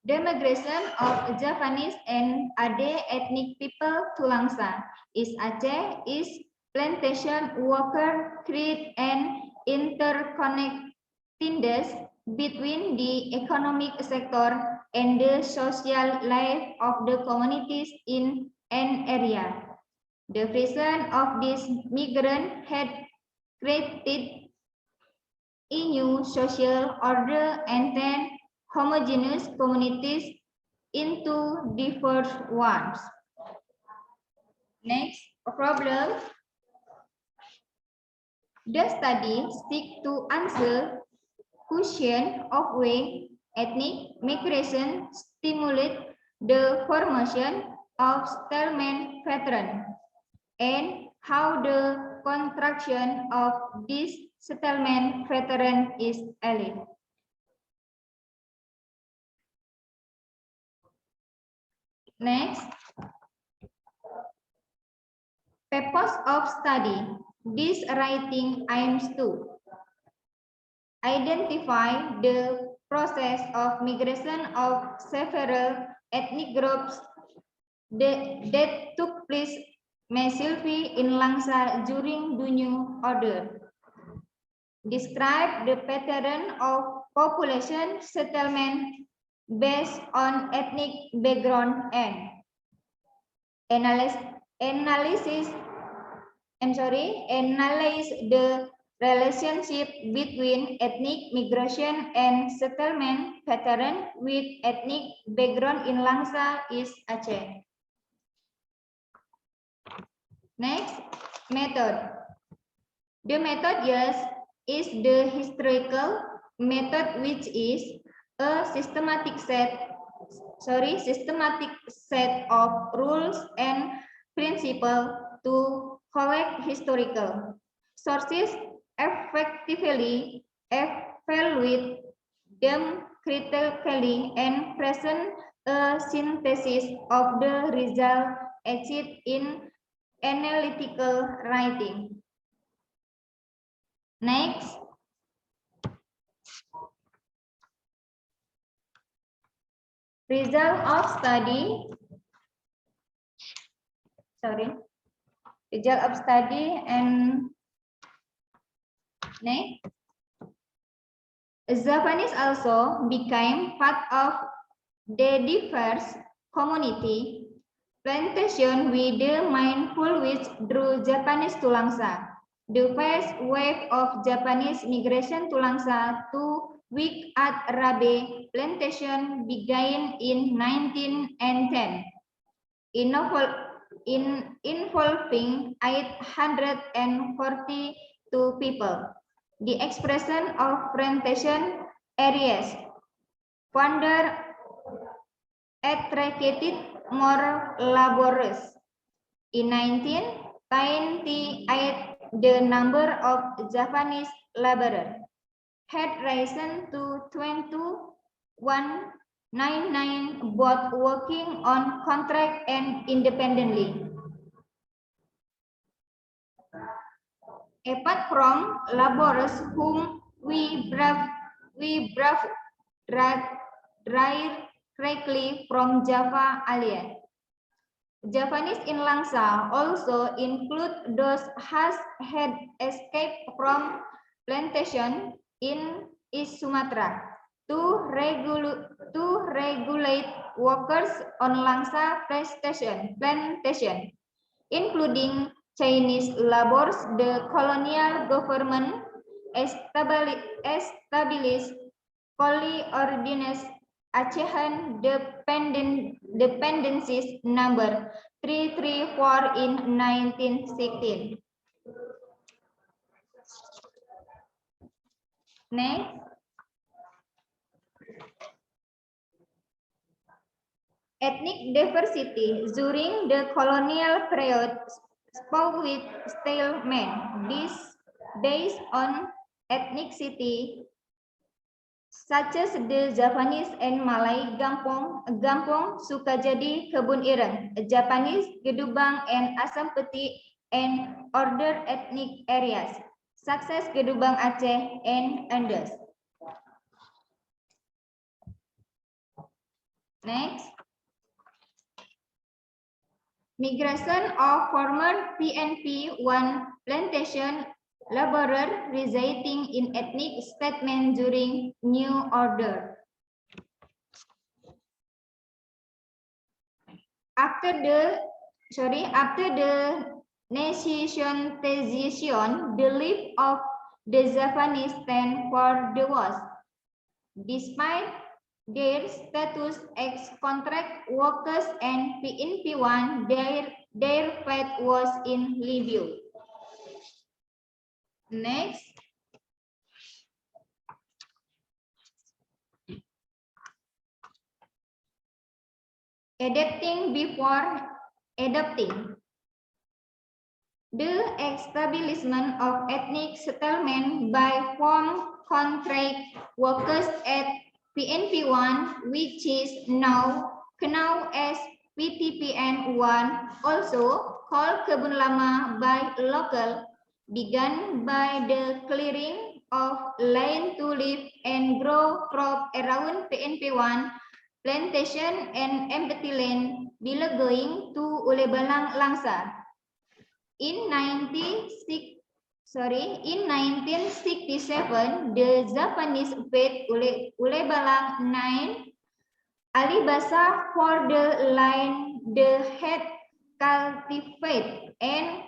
the migration of Japanese and other ethnic people to Langsa, East Aceh, is plantation worker create an interconnectedness between the economic sector and the social life of the communities in an area. The presence of this migrant had created a new social order and then homogeneous communities into diverse ones. Next problem. The study seeks to answer question of way ethnic migration stimulate the formation of settlement pattern and how the contraction of this settlement pattern is alleged. Next, purpose of study. This writing aims to identify the process of migration of several ethnic groups that took place massively in Langsa during the New Order. Describe the pattern of population settlement based on ethnic background and analyze the relationship between ethnic migration and settlement pattern with ethnic background in Langsa, East Aceh. Next, method. The method used is the historical method, which is a systematic set of rules and principles to collect historical sources, effectively evaluate them critically, and present a synthesis of the result achieved in analytical writing. Next, result of study. Result of study and next. Japanese also became part of the diverse community plantation with the mindful which drew Japanese to Langsa. The first wave of Japanese migration to Langsa to Wik at Rabe plantation began in 1910, involving 842 people. The expression of plantation areas further attracted more laborers. In 1928, the number of Japanese laborers had risen to 2199, both working on contract and independently. Apart from laborers whom we directly from Java area, Japanese in Langsa also include those who had escaped from plantation in East Sumatra to regulate workers on Langsa plantation, including Chinese laborers. The colonial government established Coordinates Acehan dependencies number 334 in 1916. Next. Ethnic diversity during the colonial period spoke with stalemate. This based on ethnicity, such as the Japanese and Malay Gampong Sukajadi Kebun Ireng, Japanese Gedubang and Asam Peti and other ethnic areas, such as Gedubang Aceh and Andes. Next. Migration of former PNP-1 plantation laborer residing in ethnic settlement during New Order. After the nationalization, the life of the Japanese stand for the worst. Despite their status as contract workers and PNP-1, their fate was in review. Next. Adapting before adopting. The establishment of ethnic settlement by former contract workers at PNP-1, which is now known as PTPN-1, also called Kebun Lama by local, began by the clearing of land to live and grow crop around PNP-1 plantation and empty land belonging to Ulebalang Langsa. In 1967, the Japanese paid Ulebalang 9 alibasa for the land they had cultivated and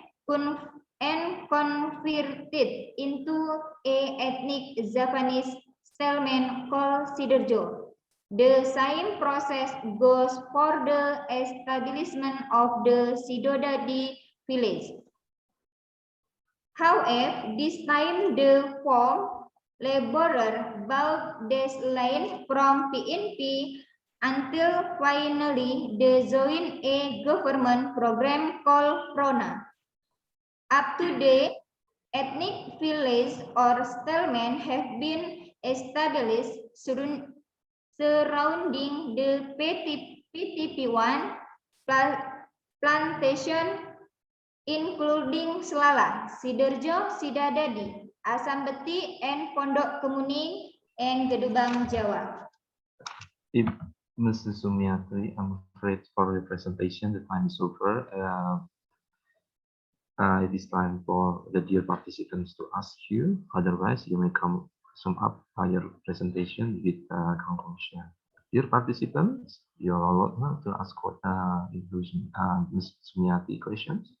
converted into an ethnic Japanese settlement called Sidoarjo. The same process goes for the establishment of the Sidodadi village. However, this time the farm laborer bought this land from PNP until finally they joined a government program called PRONA. Up to date, ethnic village or settlement have been established surrounding the PTP-1 plantation, including Selala, Sidoarjo, Sidadadi, Asam Beti, and Pondok Kemuning, and Gedubang, Jawa. If Mrs. Sumiati, I'm afraid for the presentation, the time is over. It is time for the dear participants to ask you. Otherwise, you may come sum up your presentation with conclusion. Dear participants, you are welcome to ask Ms. Sumiati questions.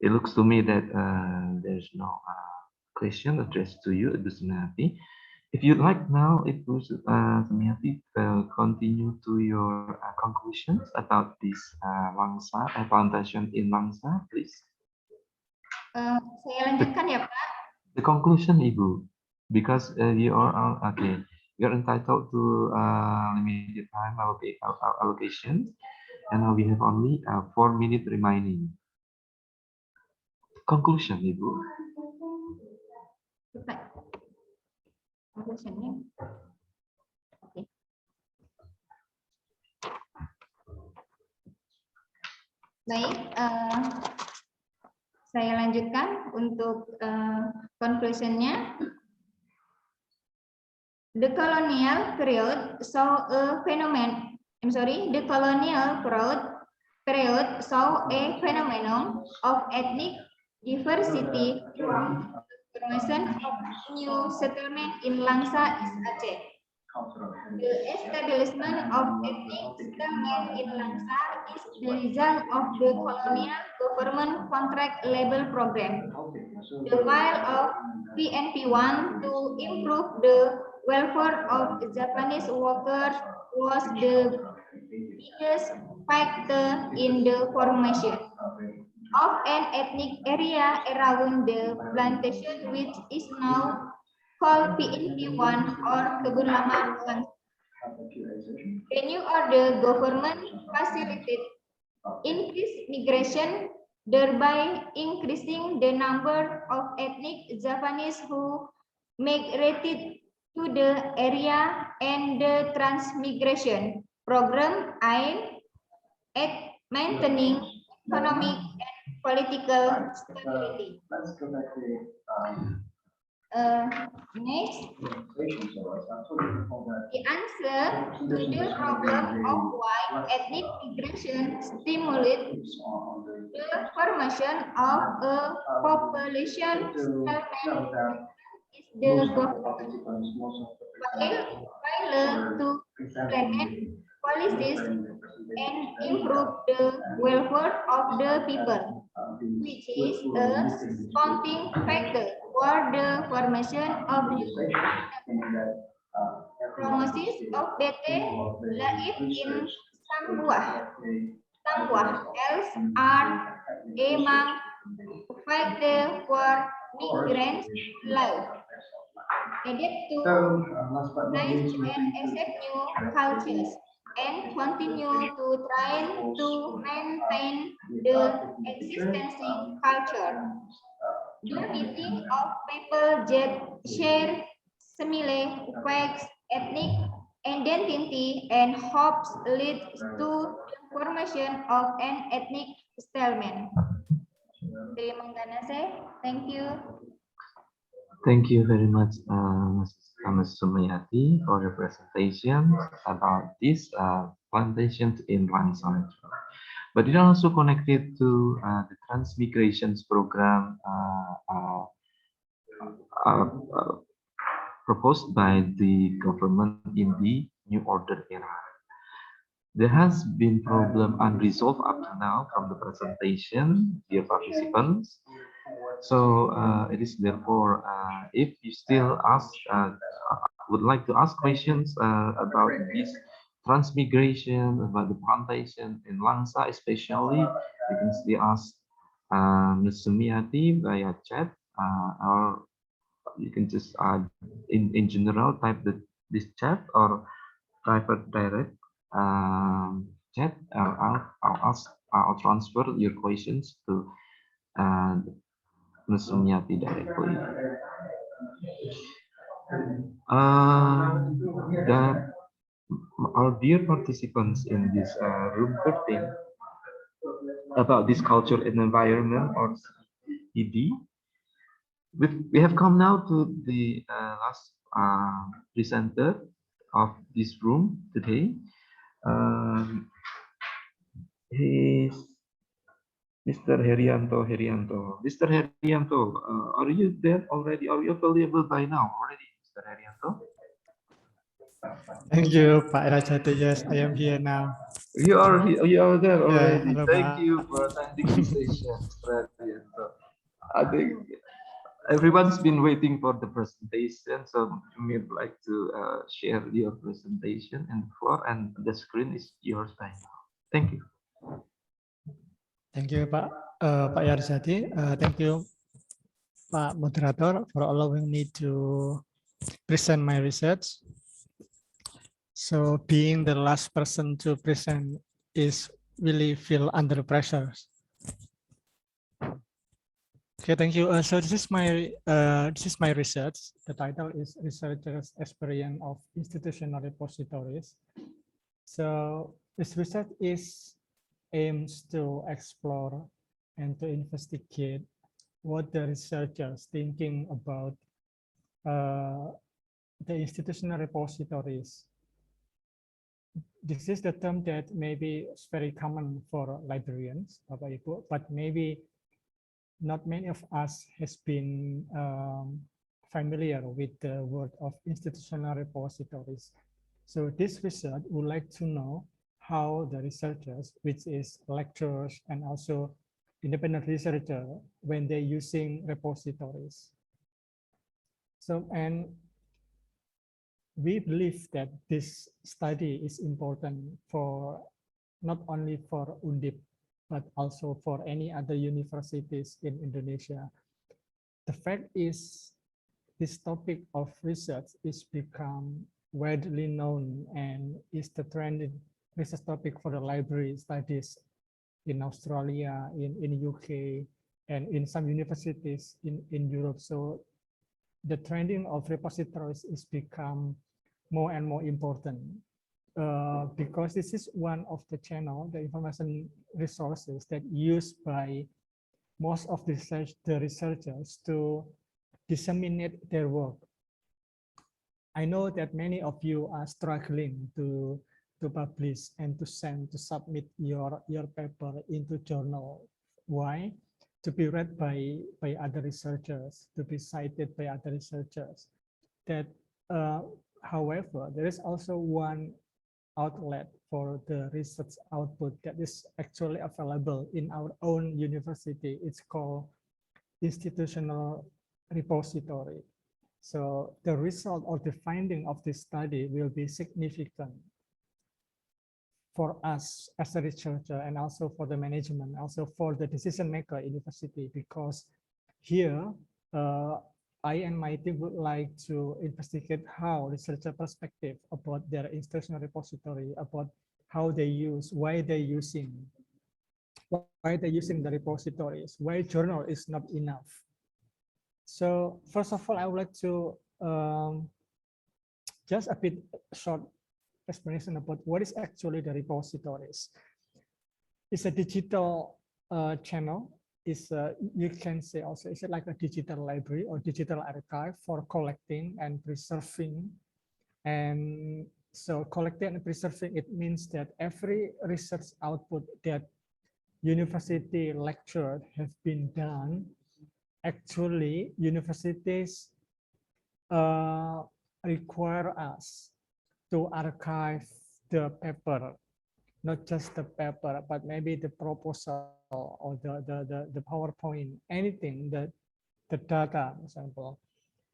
It looks to me that there's no question addressed to you, Ibu Sumiati. If you'd like now, Ibu Sumiati, continue to your conclusions about this Langsa, plantation in Langsa, please. Saya lanjutkan ya, Pak. The conclusion, Ibu, because you are okay. You're entitled to limited time allocation, and we have only 4 minutes remaining. Conclusion, Ibu. Conclusionnya. Okay. Baik, saya lanjutkan untuk conclusionnya. The colonial period saw a phenomenon. The colonial period saw a phenomenon of ethnic diversity from the formation of new settlement in Langsa, East Aceh. The establishment of ethnic settlement in Langsa is the result of the colonial government contract labor program. The goal of PNP-1 to improve the welfare of Japanese workers was the biggest factor in the formation of an ethnic area around the plantation, which is now called PNP1 or Kebun Lama Langsa. The new order government facilitated increased migration, thereby increasing the number of ethnic Japanese who migrated to the area, and the transmigration program aimed at maintaining economic and political stability. Let's go back to Next, the answer to the the problem of why ethnic migration stimulates the formation of a population settlement is the government failure to implement policies and improve the welfare of the people, which is a counting factor for the formation of the promosis of BT laid in Sambuah else are among factor for migrants life. Adapt to science and accept new cultures and continue to try to maintain the existing culture. The meeting of people that share similar effects, ethnic identity, and hopes leads to the formation of an ethnic settlement. Terima kasih. Thank you. Thank you very much, Ms. Sumayati, for your presentation about this plantations in Langsa. But it also connected to the transmigrations program proposed by the government in the New Order era. There has been problem unresolved up to now from the presentation, dear participants. So it is therefore, if you still would like to ask questions about this transmigration, about the plantation in Langsa especially, you can still ask Ms. Sumiati via chat, or you can just in general type this chat or private direct chat. I'll transfer your questions to Ms. Sumiati directly. Our dear participants in this room 13 about this culture and environment, or CED, we have come now to the last presenter of this room today. He's Mr. Herianto. Mr. Herianto, are you there already? Are you available by now already, Mr. Herianto? Thank you, Pak Rajati. Yes, I am here now. You are there already. hello, Thank Pak. you for attending this session, Mr. Herianto. I think everyone's been waiting for the presentation, so you may like to share your presentation and the floor, and the screen is yours by now. Thank you. Thank you, Pak Yarsati. Thank you, Pak Moderator, for allowing me to present my research. So being the last person to present is really feel under pressure. Okay, thank you. So this is my research. The title is Researchers' Experience of Institutional Repositories. So this research aims to explore and to investigate what the researchers thinking about the institutional repositories. This is the term that maybe is very common for librarians, but maybe not many of us has been familiar with the word of institutional repositories. So this research would like to know how the researchers, which is lecturers and also independent researcher, when they're using repositories. So, and we believe that this study is important for not only for Undip, but also for any other universities in Indonesia. The fact is, this topic of research is become widely known and is the trending research topic for the library studies in Australia, in UK, and in some universities in Europe. So the trending of repositories is become more and more important because this is one of the channel, the information resources that used by most of the researchers to disseminate their work. I know that many of you are struggling to publish and to submit your paper into journal. Why? To be read by other researchers, to be cited by other researchers. That, however, there is also one outlet for the research output that is actually available in our own university. It's called institutional repository. So the result or the finding of this study will be significant for us as a researcher and also for the management, also for the decision maker university, because here I and my team would like to investigate how researcher perspective about their institutional repository, about how they use, why they're using the repositories, why journal is not enough. So first of all, I would like to just a bit short explanation about what is actually the repositories. It's a digital channel. Is you can say also it's like a digital library or digital archive for collecting and preserving. And so collecting and preserving, it means that every research output that university lecture have been done, actually universities require us to archive the paper, not just the paper, but maybe the proposal or the PowerPoint, anything that the data, for example,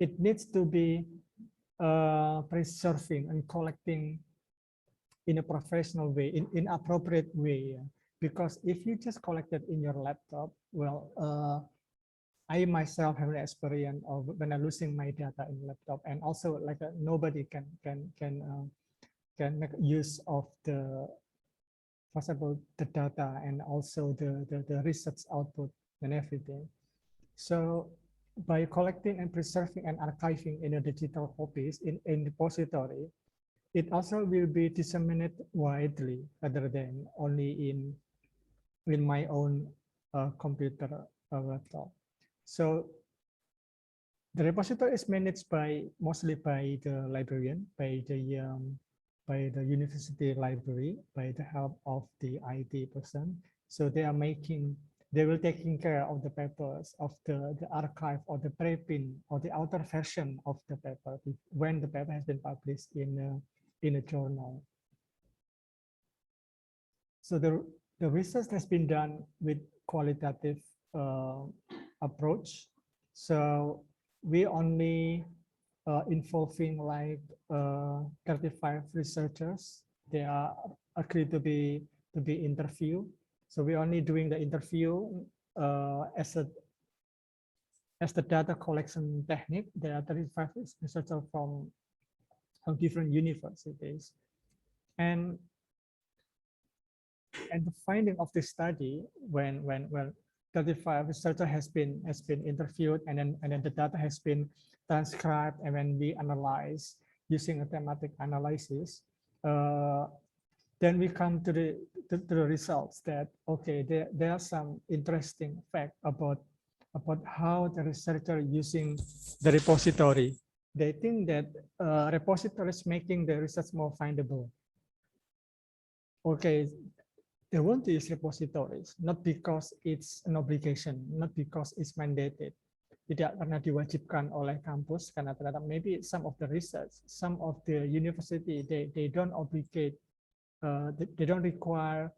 it needs to be preserving and collecting in a professional way, in appropriate way. Because if you just collect it in your laptop, well, I myself have an experience of when I'm losing my data in laptop, and also like nobody can make use of the, for example, the data and also the research output and everything. So by collecting and preserving and archiving in a digital copies in repository, it also will be disseminated widely rather than only in my own computer laptop. So the repository is managed mostly by the librarian, by the university library, by the help of the IT person. So they will taking care of the papers, of the archive or the preprint or the outer version of the paper when the paper has been published in a journal. So the research has been done with qualitative approach. So we only involving like 35 researchers. They are agreed to be interviewed. So we're only doing the interview as the data collection technique. There are 35 researchers from different universities, and the finding of this study when 35 researcher has been interviewed, and then the data has been transcribed, and when we analyze using a thematic analysis, then we come to the results that okay, there are some interesting fact about how the researcher using the repository. They think that repository is making the research more findable. Okay, they want to use repositories, not because it's an obligation, not because it's mandated. Tidak pernah diwajibkan oleh kampus, karena ternyata maybe some of the research, some of the university, they don't obligate, they don't require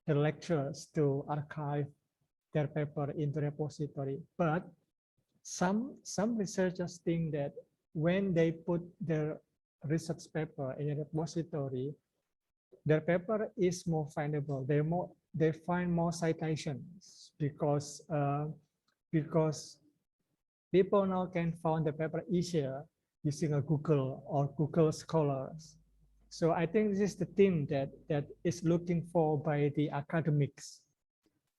the lecturers to archive their paper into repository. But some researchers think that when they put their research paper in a repository, their paper is more findable. They find more citations because people now can find the paper easier using a Google or Google Scholars. So I think this is the thing that is looking for by the academics.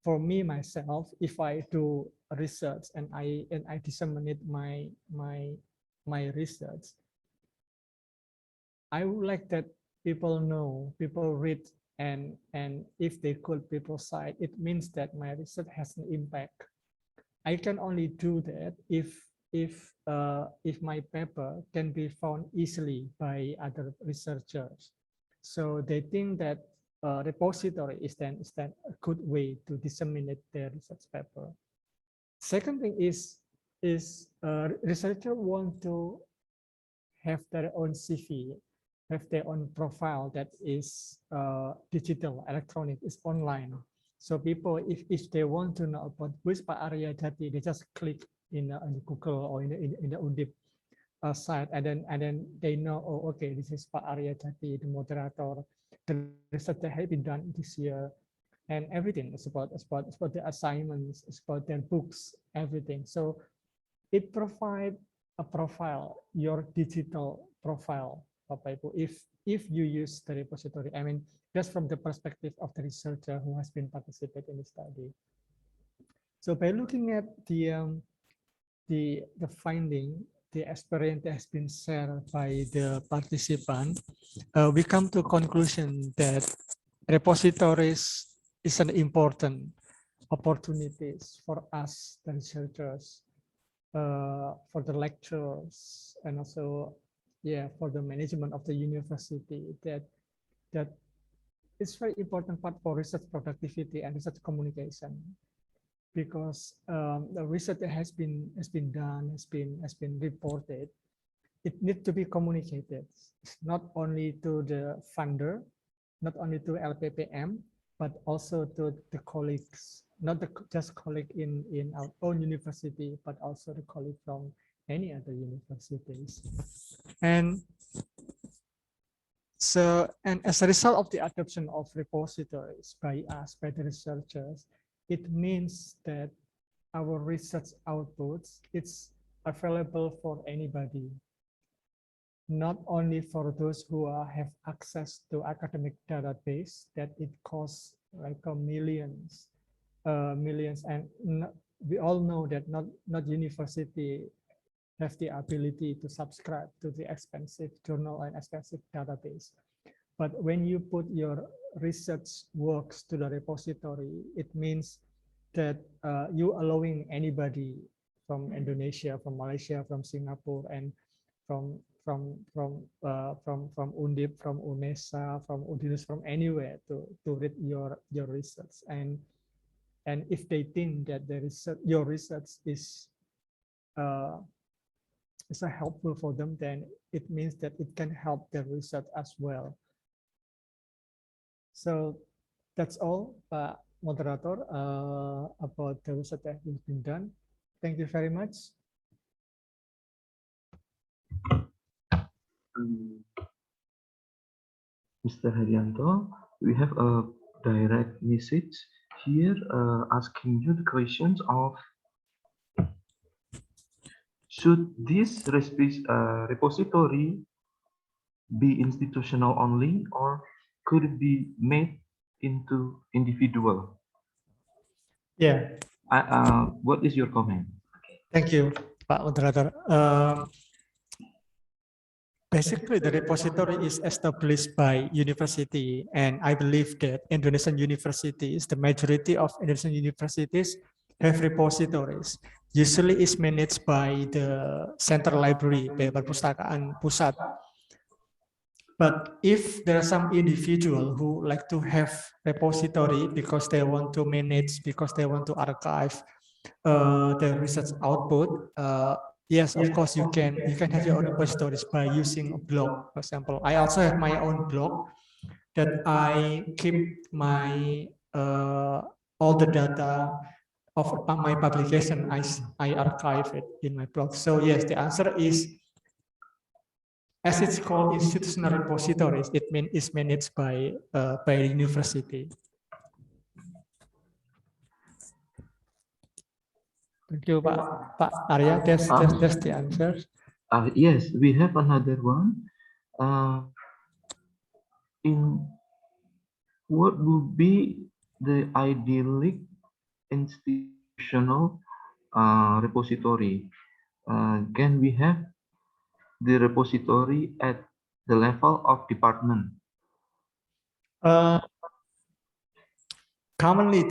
For me myself, if I do research and I disseminate my research, I would like that people know, people read, and if they could, people cite. It means that my research has an impact. I can only do that if my paper can be found easily by other researchers. So they think that repository is then a good way to disseminate their research paper. Second thing is researcher want to have their own CV, have their own profile that is digital, electronic, is online. So people, if they want to know about which Pak Arya Jati, they just click in Google or in the Undip site, and then they know, oh, okay, this is Pak Arya Jati, the moderator. The research that has been done this year, and everything is about the assignments, it's about their books, everything. So it provides a profile, your digital profile, Bapak Ibu, if you use the repository. I mean, just from the perspective of the researcher who has been participating in the study. So by looking at the finding, the experience that has been shared by the participant, we come to a conclusion that repositories is an important opportunities for us, the researchers, for the lecturers, and also, yeah, for the management of the university. That it's very important part for research productivity and research communication, because the research that has been done, has been reported, it needs to be communicated, not only to the funder, not only to LPPM, but also to the colleagues, not just colleague in our own university, but also the colleague from any other universities. And so, and as a result of the adoption of repositories by us, by the researchers, it means that our research outputs, it's available for anybody, not only for those who have access to academic database that it costs like millions, and we all know that not university have the ability to subscribe to the expensive journal and expensive database. But when you put your research works to the repository, it means that you allowing anybody from Indonesia, from Malaysia, from Singapore, and from Undip, from UNESA, from UNINUS, from anywhere to read your research. And if they think that your research is helpful for them, then it means that it can help their research as well. So that's all, Pak Moderator, about the research that has been done. Thank you very much. Mr. Hadianto, we have a direct message here asking you the questions of, should this repository be institutional only, or could it be made into individual? Yeah. What is your comment? Thank you, Pak Moderator. Basically, the repository is established by university, and I believe that Indonesian universities, the majority of Indonesian universities have repositories. Usually is managed by the central library, Perpustakaan Pusat. But if there are some individual who like to have repository because they want to manage, because they want to archive the research output, yes, of course you can have your own repositories by using a blog, for example. I also have my own blog that I keep my all the data of my publication. I archive it in my blog. So yes, the answer is as it's called institutional repositories, it is managed by the university. Thank you, Pak Arya. That's the answer. Yes, we have another one. In what would be the idyllic institutional repository? Can we have the repository at the level of department? Commonly,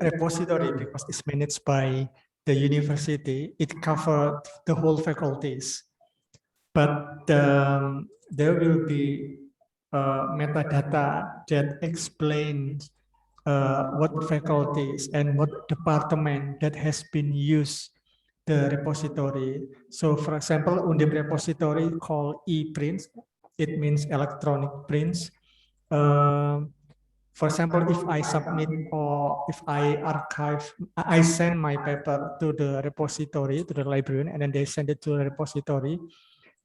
repository, because it's managed by the university, it covers the whole faculties. But there will be metadata that explains what faculties and what department that has been used the repository. So for example, Undip repository called e-prints, it means electronic prints. For example, if I submit or if I archive, I send my paper to the repository, to the librarian, and then they send it to the repository,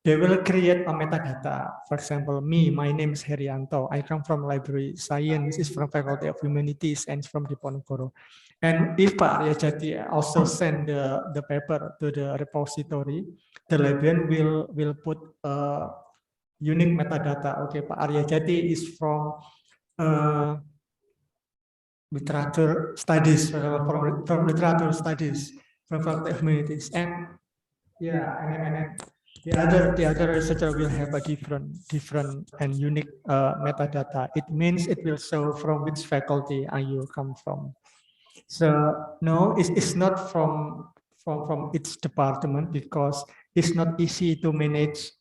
they will create a metadata. For example, my name is Herianto. I come from Library Science, is from Faculty of Humanities, and from Diponegoro. And if Pak Arya Jati also send the paper to the repository, the librarian will put a unique metadata. Okay, Pak Arya Jati is from literature studies, from literature studies, from Faculty of Humanities, and yeah, and then the other researcher will have a different and unique metadata. It means it will show from which faculty are you come from. So no, it's not from its department, because it's not easy to manage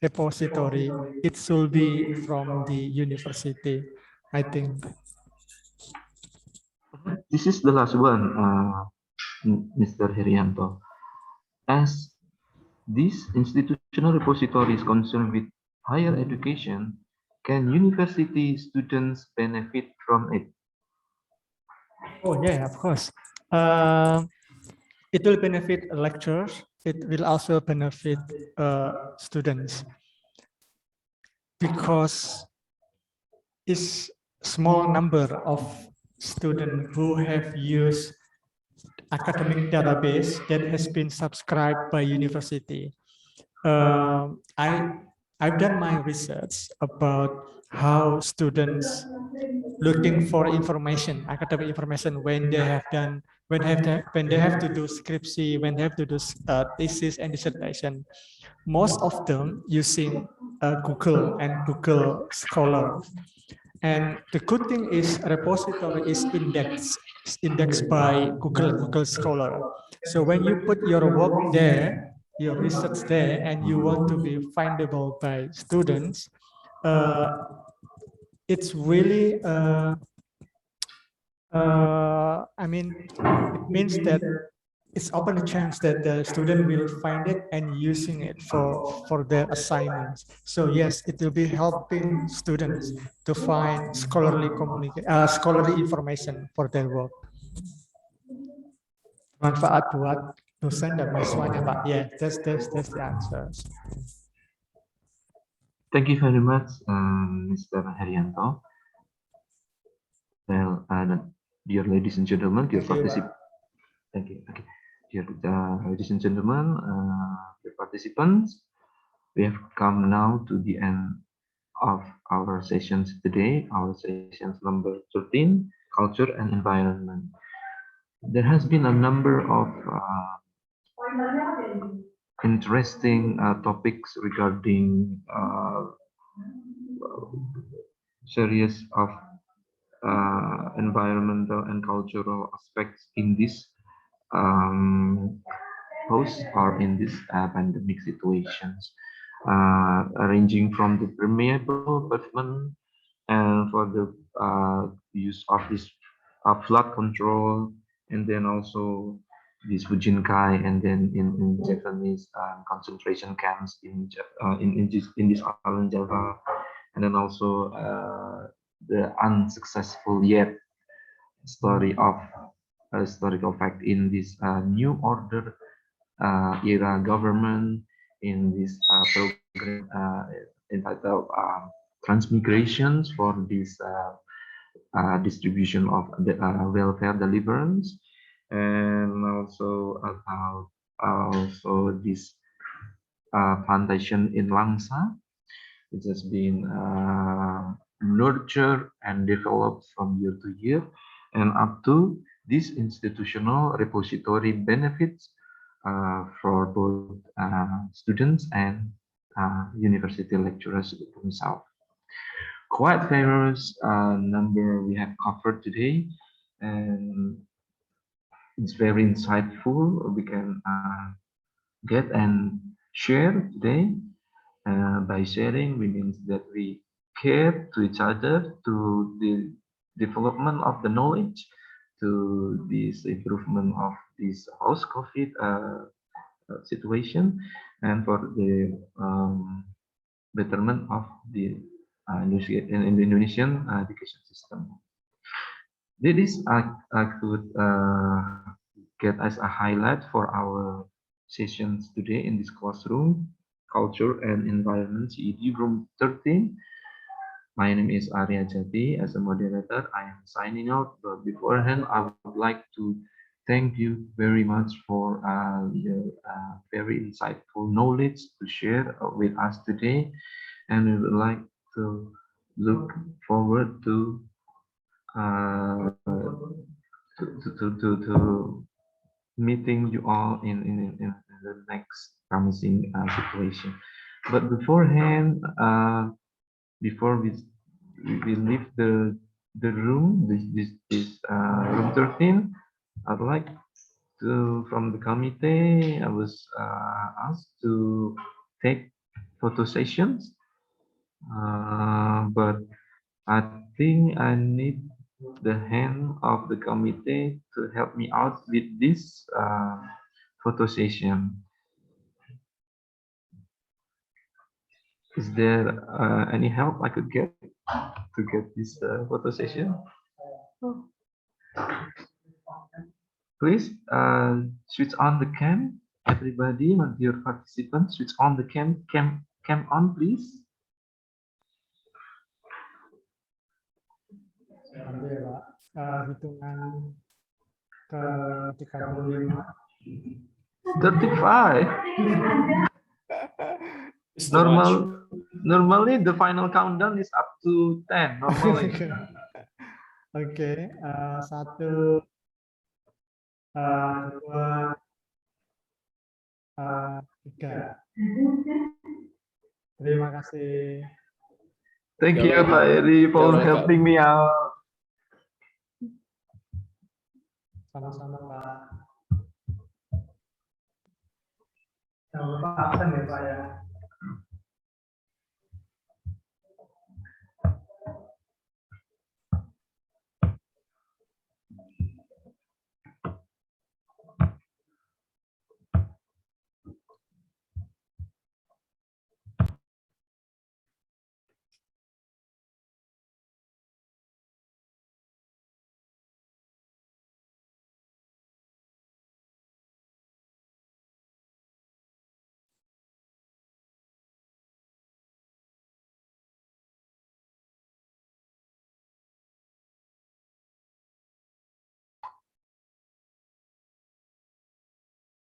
repository. It should be from the university, I think. This is the last one, Mr. Herianto. As this institutional repository is concerned with higher education, can university students benefit from it? Oh yeah, of course. It will benefit lecturers. It will also benefit students, because it's small number of students who have used academic database that has been subscribed by university. I've done my research about how students looking for information, academic information, when they have done, when they have to do scriptsy, when they have to do thesis and dissertation. Most of them using Google and Google Scholar. And the good thing is repository is indexed by Google and Google Scholar. So when you put your work there, your research there, and you want to be findable by students, it's really, I mean, it means that it's open a chance that the student will find it and using it for their assignments. So yes, it will be helping students to find scholarly information for their work. Manfaat buat dosen dan mahasiswanya, Pak. Yeah, that's the answer. Thank you very much, Mr. Herianto. Well, dear ladies and gentlemen, dear participants. Thank you. Okay. Dear ladies and gentlemen, dear participants, we have come now to the end of our sessions today, our sessions number 13, culture and environment. There has been a number of interesting topics regarding series of environmental and cultural aspects in this post or in this pandemic situations, ranging from the permeable pavement and for the use of this flood control, and then also this Fujinkai, and then in Japanese concentration camps in this island Java, and then also the unsuccessful yet story of historical fact in this new order era government, in this program entitled Transmigrations for this distribution of the welfare deliverance, and also about this plantation in Langsa, which has been nurtured and developed from year to year, and up to this institutional repository benefits for both students and university lecturers themselves. Quite various number we have covered today, and it's very insightful. We can get and share today. By sharing, we mean that we care to each other, to the development of the knowledge, to this improvement of this post-COVID situation, and for the betterment of the Indonesian education system. This could get as a highlight for our sessions today in this classroom, Culture and Environment, CED Room 13. My name is Arya Jati. As a moderator, I am signing out. But beforehand, I would like to thank you very much for your very insightful knowledge to share with us today. And we would like to look forward to meeting you all in the next promising situation. But beforehand, before we leave the room, this room 13, I'd like to, from the committee, I was asked to take photo sessions, but I think I need the hand of the committee to help me out with this photo session. Is there any help I could get to get this photo session? Please switch on the cam. Everybody, my dear participants, switch on the cam on, please. Ambil ya, Pak. Hitungan ke 35. 35. Normally the final countdown is up to 10 normally. Oke, 1, 2, 3. Terima kasih. Thank you, Pak Eri, for helping me out. Sama-sama, Pak. Jangan lupa absen ya, Pak ya.